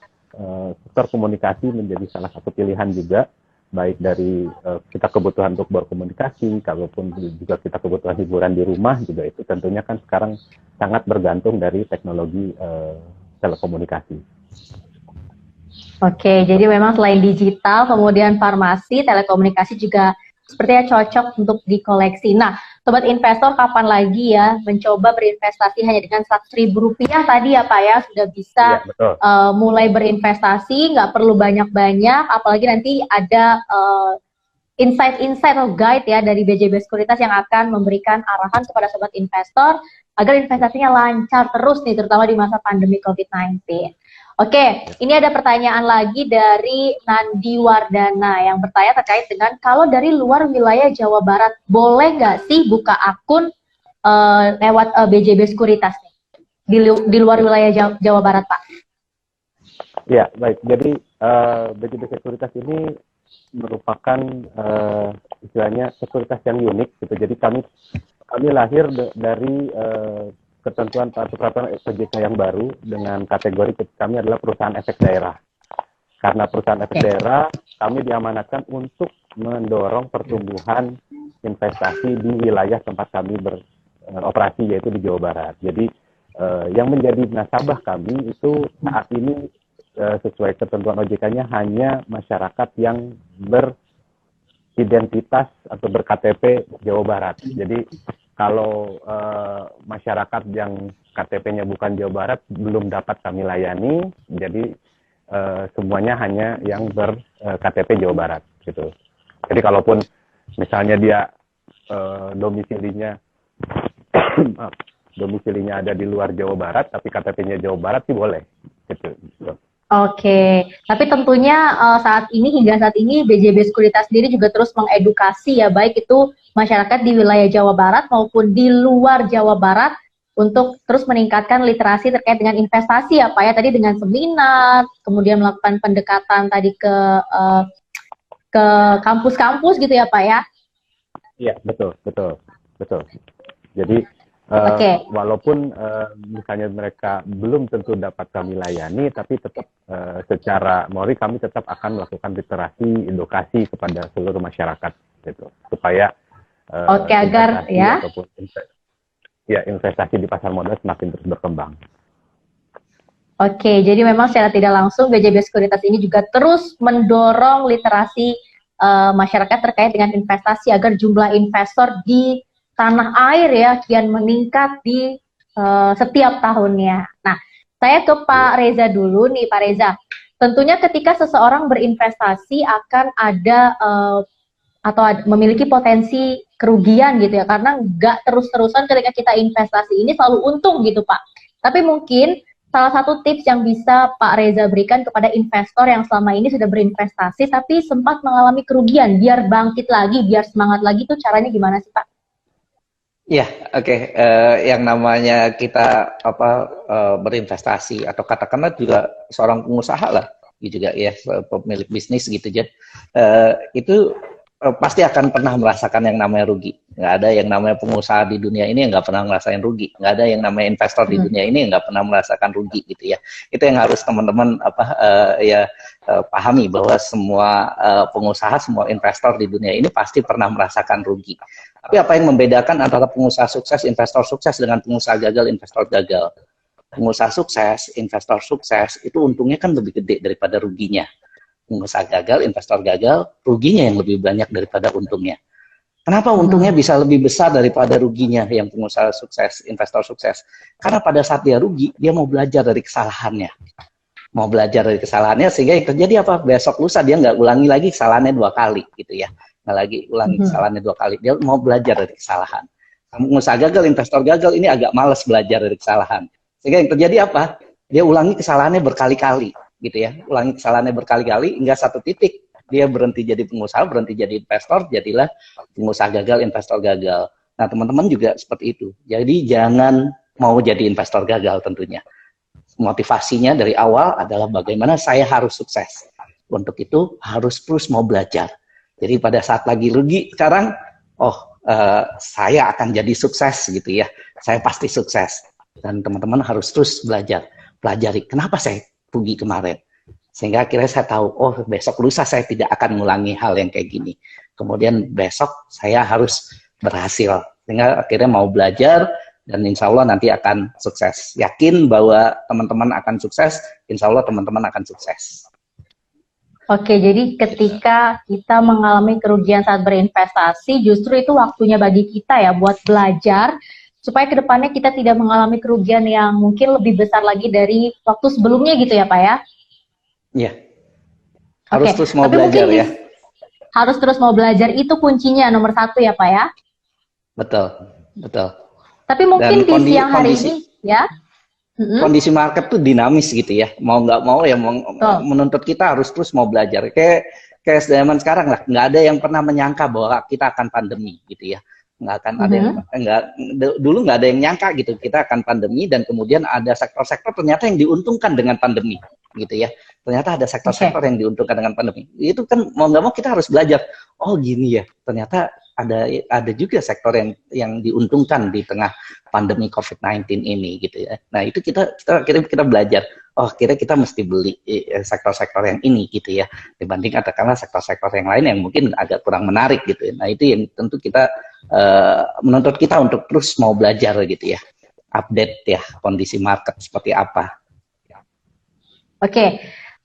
[SPEAKER 3] sektor komunikasi menjadi salah satu pilihan juga, baik dari kita kebutuhan untuk berkomunikasi, kalaupun juga kita kebutuhan hiburan di rumah juga, itu tentunya kan sekarang sangat bergantung dari teknologi telekomunikasi.
[SPEAKER 1] Oke, jadi memang selain digital, kemudian farmasi, telekomunikasi juga sepertinya cocok untuk dikoleksi. Nah, sobat investor, kapan lagi ya mencoba berinvestasi hanya dengan Rp100.000 tadi ya Pak ya, sudah bisa mulai berinvestasi, nggak perlu banyak-banyak, apalagi nanti ada insight-insight atau guide ya dari BJB Sekuritas yang akan memberikan arahan kepada sobat investor agar investasinya lancar terus nih, terutama di masa pandemi COVID-19. Oke, ini ada pertanyaan lagi dari Nandi Wardana yang bertanya terkait dengan kalau dari luar wilayah Jawa Barat, boleh nggak sih buka akun lewat BJB Sekuritas nih? Di luar wilayah Jawa Barat, Pak?
[SPEAKER 3] Ya, baik. Jadi BJB Sekuritas ini merupakan istilahnya sekuritas yang unik gitu. Jadi kami lahir dari ketentuan atau peraturan OJK yang baru dengan kategori kami adalah perusahaan efek daerah. Karena perusahaan efek daerah, kami diamanatkan untuk mendorong pertumbuhan investasi di wilayah tempat kami beroperasi, yaitu di Jawa Barat. Jadi yang menjadi nasabah kami itu saat ini sesuai ketentuan OJK-nya hanya masyarakat yang beridentitas atau ber-KTP Jawa Barat. Jadi kalau masyarakat yang KTP-nya bukan Jawa Barat belum dapat kami layani, jadi semuanya hanya yang ber-KTP Jawa Barat gitu. Jadi kalaupun misalnya dia domisilinya domisilinya ada di luar Jawa Barat tapi KTP-nya Jawa Barat sih boleh gitu.
[SPEAKER 1] Oke, tapi tentunya hingga saat ini BJB Sekuritas sendiri juga terus mengedukasi ya, baik itu masyarakat di wilayah Jawa Barat maupun di luar Jawa Barat untuk terus meningkatkan literasi terkait dengan investasi ya Pak ya, tadi dengan seminar, kemudian melakukan pendekatan tadi ke kampus-kampus gitu ya Pak ya? Iya, betul.
[SPEAKER 3] Jadi walaupun misalnya mereka belum tentu dapat kami layani, tapi tetap secara Mori kami tetap akan melakukan literasi, edukasi kepada seluruh masyarakat gitu, supaya
[SPEAKER 1] agar ya
[SPEAKER 3] investasi di pasar modal semakin terus berkembang.
[SPEAKER 1] Oke, jadi memang secara tidak langsung BJB Sekuritas ini juga terus mendorong literasi masyarakat terkait dengan investasi agar jumlah investor di tanah air ya kian meningkat di setiap tahunnya. Nah, saya ke Pak Reza dulu nih, Pak Reza. Tentunya ketika seseorang berinvestasi akan ada memiliki potensi kerugian gitu ya, karena nggak terus-terusan ketika kita investasi ini selalu untung gitu Pak. Tapi mungkin salah satu tips yang bisa Pak Reza berikan kepada investor yang selama ini sudah berinvestasi tapi sempat mengalami kerugian, biar bangkit lagi, biar semangat lagi, itu caranya gimana sih Pak?
[SPEAKER 2] Ya, oke. Yang namanya kita berinvestasi atau katakanlah juga seorang pengusaha lah, gitu juga ya, pemilik bisnis gitu aja. Itu pasti akan pernah merasakan yang namanya rugi. Nggak ada yang namanya pengusaha di dunia ini yang nggak pernah merasakan rugi. Nggak ada yang namanya investor di dunia ini yang nggak pernah merasakan rugi gitu ya. Itu yang harus teman-teman pahami, bahwa semua pengusaha, semua investor di dunia ini pasti pernah merasakan rugi. Tapi apa yang membedakan antara pengusaha sukses, investor sukses dengan pengusaha gagal, investor gagal? Pengusaha sukses, investor sukses itu untungnya kan lebih gede daripada ruginya. Pengusaha gagal, investor gagal, ruginya yang lebih banyak daripada untungnya. Kenapa untungnya bisa lebih besar daripada ruginya yang pengusaha sukses, investor sukses? Karena pada saat dia rugi, dia mau belajar dari kesalahannya. Mau belajar dari kesalahannya sehingga yang terjadi apa? Besok lusa dia nggak ulangi lagi kesalahannya 2 kali gitu ya. Nggak lagi ulangi kesalahannya 2 kali. Dia mau belajar dari kesalahan. Pengusaha gagal, investor gagal ini agak malas belajar dari kesalahan. Sehingga yang terjadi apa? Dia ulangi kesalahannya berkali-kali. Gitu ya, ulangi kesalahannya berkali-kali hingga satu titik dia berhenti jadi pengusaha, berhenti jadi investor, jadilah pengusaha gagal, investor gagal. Nah, teman-teman juga seperti itu. Jadi jangan mau jadi investor gagal tentunya. Motivasinya dari awal adalah bagaimana saya harus sukses. Untuk itu harus terus mau belajar. Jadi pada saat lagi rugi sekarang, saya akan jadi sukses gitu ya. Saya pasti sukses. Dan teman-teman harus terus belajar. Pelajari kenapa saya rugi kemarin, sehingga akhirnya saya tahu, besok lusa saya tidak akan mengulangi hal yang kayak gini, kemudian besok saya harus berhasil, sehingga akhirnya mau belajar, dan insya Allah nanti akan sukses. Yakin bahwa teman-teman akan sukses, insya Allah teman-teman akan sukses.
[SPEAKER 1] Oke, jadi ketika kita mengalami kerugian saat berinvestasi, justru itu waktunya bagi kita ya buat belajar, supaya kedepannya kita tidak mengalami kerugian yang mungkin lebih besar lagi dari waktu sebelumnya gitu ya Pak ya?
[SPEAKER 2] Iya. Harus terus mau belajar ya.
[SPEAKER 1] Harus terus mau belajar, itu kuncinya nomor 1 ya Pak ya?
[SPEAKER 2] Betul.
[SPEAKER 1] Tapi mungkin di siang hari ini ya?
[SPEAKER 2] Kondisi market tuh dinamis gitu ya. Mau nggak mau ya menuntut kita harus terus mau belajar. Kayak zaman sekarang lah, nggak ada yang pernah menyangka bahwa kita akan pandemi gitu ya. Nggak akan ada dulu nggak ada yang nyangka gitu kita akan pandemi, dan kemudian ada sektor-sektor ternyata yang diuntungkan dengan pandemi gitu ya. Ternyata ada sektor-sektor yang diuntungkan dengan pandemi. Itu kan mau nggak mau kita harus belajar. oh gini ya, ternyata ada juga sektor yang diuntungkan di tengah pandemi COVID-19 ini gitu ya. Nah itu kita belajar, oh kita mesti beli sektor-sektor yang ini gitu ya, dibanding katakanlah sektor-sektor yang lain yang mungkin agak kurang menarik gitu ya. Nah itu yang tentu kita menuntut kita untuk terus mau belajar gitu ya, update ya kondisi market seperti apa.
[SPEAKER 1] Oke,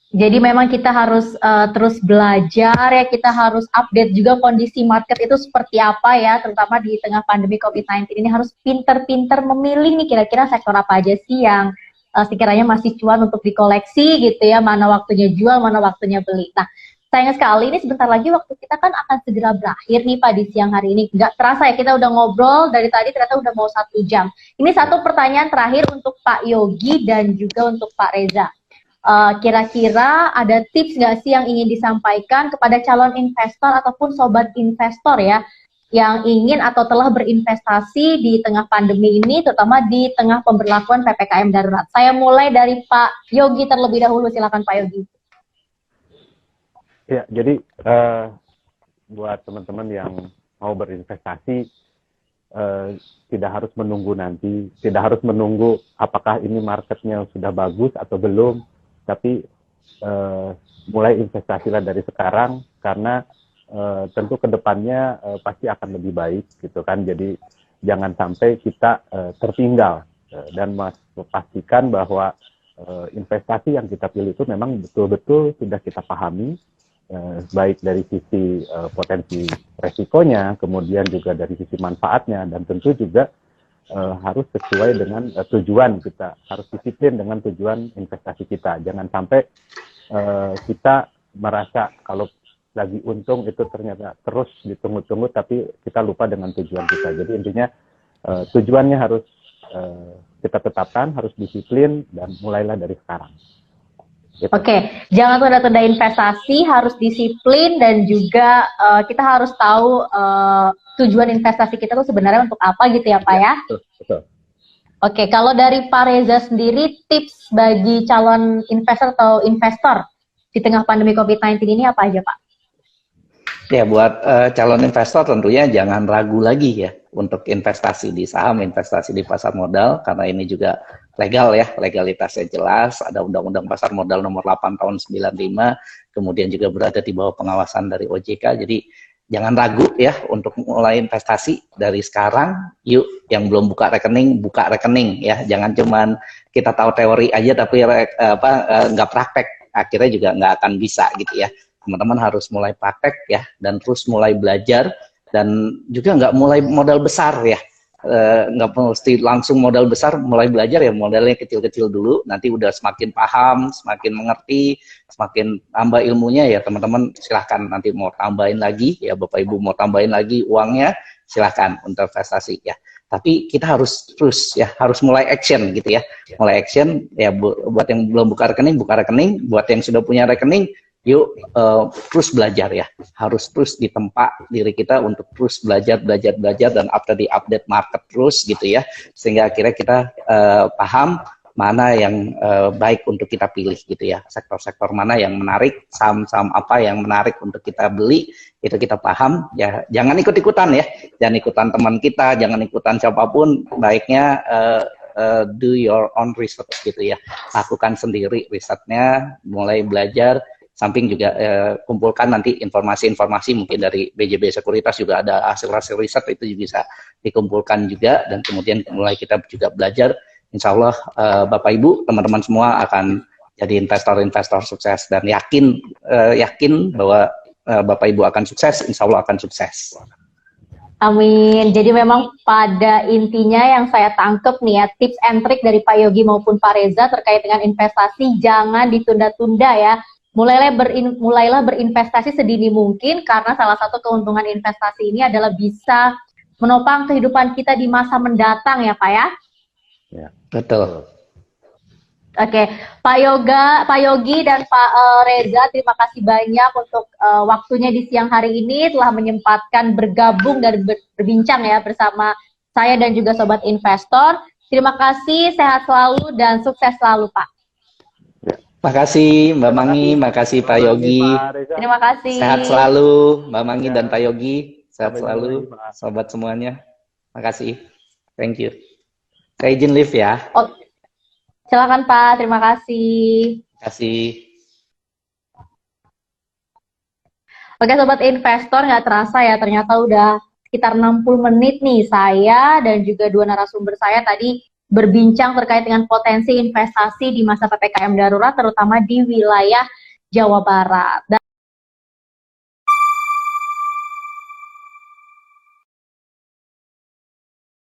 [SPEAKER 1] jadi memang kita harus terus belajar ya, kita harus update juga kondisi market itu seperti apa ya, terutama di tengah pandemi COVID-19 ini harus pinter-pinter memilih nih kira-kira sektor apa aja sih yang sekiranya masih cuan untuk dikoleksi gitu ya, mana waktunya jual, mana waktunya beli. Nah, sayang sekali ini sebentar lagi waktu kita kan akan segera berakhir nih Pak di siang hari ini. Nggak terasa ya, kita udah ngobrol dari tadi ternyata udah mau 1 jam. Ini satu pertanyaan terakhir untuk Pak Yogi dan juga untuk Pak Reza. Kira-kira ada tips nggak sih yang ingin disampaikan kepada calon investor ataupun sobat investor ya yang ingin atau telah berinvestasi di tengah pandemi ini, terutama di tengah pemberlakuan PPKM darurat? Saya mulai dari Pak Yogi terlebih dahulu, silakan Pak Yogi.
[SPEAKER 3] Ya, jadi buat teman-teman yang mau berinvestasi, tidak harus menunggu nanti, tidak harus menunggu apakah ini marketnya sudah bagus atau belum, tapi mulai investasilah dari sekarang, karena tentu kedepannya pasti akan lebih baik gitu kan. Jadi jangan sampai kita tertinggal, dan pastikan bahwa investasi yang kita pilih itu memang betul-betul sudah kita pahami, baik dari sisi potensi resikonya, kemudian juga dari sisi manfaatnya, dan tentu juga harus sesuai dengan tujuan kita, harus disiplin dengan tujuan investasi kita. Jangan sampai kita merasa kalau lagi untung itu ternyata terus ditunggu-tunggu, tapi kita lupa dengan tujuan kita. Jadi intinya tujuannya harus kita tetapkan, harus disiplin, dan mulailah dari sekarang. Gitu.
[SPEAKER 1] Oke, jangan tunda-tunda investasi, harus disiplin, dan juga kita harus tahu tujuan investasi kita itu sebenarnya untuk apa gitu ya Pak ya?
[SPEAKER 3] Betul.
[SPEAKER 1] Oke, kalau dari Pak Reza sendiri, tips bagi calon investor atau investor di tengah pandemi COVID-19 ini apa aja Pak?
[SPEAKER 2] Ya, buat calon investor tentunya jangan ragu lagi ya untuk investasi di saham, investasi di pasar modal, karena ini juga legal ya, legalitasnya jelas, ada Undang-Undang Pasar Modal nomor 8 tahun 95, kemudian juga berada di bawah pengawasan dari OJK, jadi jangan ragu ya untuk mulai investasi dari sekarang. Yuk, yang belum buka rekening ya, jangan cuman kita tahu teori aja tapi nggak praktek, akhirnya juga nggak akan bisa gitu ya. Teman-teman harus mulai praktek ya, dan terus mulai belajar, dan juga nggak mulai modal besar ya, nggak mesti langsung modal besar, mulai belajar ya modalnya kecil-kecil dulu, nanti udah semakin paham, semakin mengerti, semakin tambah ilmunya ya teman-teman, silahkan nanti mau tambahin lagi ya, Bapak Ibu mau tambahin lagi uangnya, silahkan untuk investasi ya. Tapi kita harus terus ya, harus mulai action gitu ya, mulai action ya. Buat yang belum buka rekening, buat yang sudah punya rekening, yuk terus belajar ya, harus terus ditempa diri kita untuk terus belajar dan update market terus gitu ya, sehingga akhirnya kita paham mana yang baik untuk kita pilih gitu ya, sektor-sektor mana yang menarik, saham-saham apa yang menarik untuk kita beli, itu kita paham ya. Jangan ikut-ikutan ya, jangan ikutan teman kita, jangan ikutan siapapun, baiknya do your own research gitu ya, lakukan sendiri risetnya, mulai belajar. Samping juga kumpulkan nanti informasi-informasi mungkin dari BJB Sekuritas, juga ada hasil-hasil riset itu juga bisa dikumpulkan juga, dan kemudian mulai kita juga belajar. Insya Allah Bapak Ibu, teman-teman semua akan jadi investor-investor sukses, dan yakin bahwa Bapak Ibu akan sukses, Insya Allah akan sukses.
[SPEAKER 1] Amin. Jadi memang pada intinya yang saya tangkep nih ya, tips and trick dari Pak Yogi maupun Pak Reza terkait dengan investasi, jangan ditunda-tunda ya. Mulailah berinvestasi sedini mungkin, karena salah satu keuntungan investasi ini adalah bisa menopang kehidupan kita di masa mendatang ya Pak ya?
[SPEAKER 2] Ya, betul.
[SPEAKER 1] Oke, Pak Yogi dan Pak Reza, terima kasih banyak untuk waktunya di siang hari ini, telah menyempatkan bergabung dan berbincang ya bersama saya dan juga Sobat Investor. Terima kasih, sehat selalu dan sukses selalu Pak.
[SPEAKER 2] Makasih Mbak Mangi, makasih Pak Yogi.
[SPEAKER 3] Pak Reza.
[SPEAKER 1] Terima kasih.
[SPEAKER 2] Sehat selalu Mbak Mangi dan Pak Yogi. Sehat
[SPEAKER 3] Sampai jumpa
[SPEAKER 2] selalu
[SPEAKER 3] lagi, Pak.
[SPEAKER 2] sobat semuanya. Makasih. Thank you. Saya izin live ya.
[SPEAKER 1] Oh, silakan Pak, terima kasih.
[SPEAKER 2] Kasih.
[SPEAKER 1] Oke Sobat Investor, nggak terasa ya, ternyata udah sekitar 60 menit nih saya dan juga dua narasumber saya tadi berbincang terkait dengan potensi investasi di masa PPKM darurat, terutama di wilayah Jawa Barat.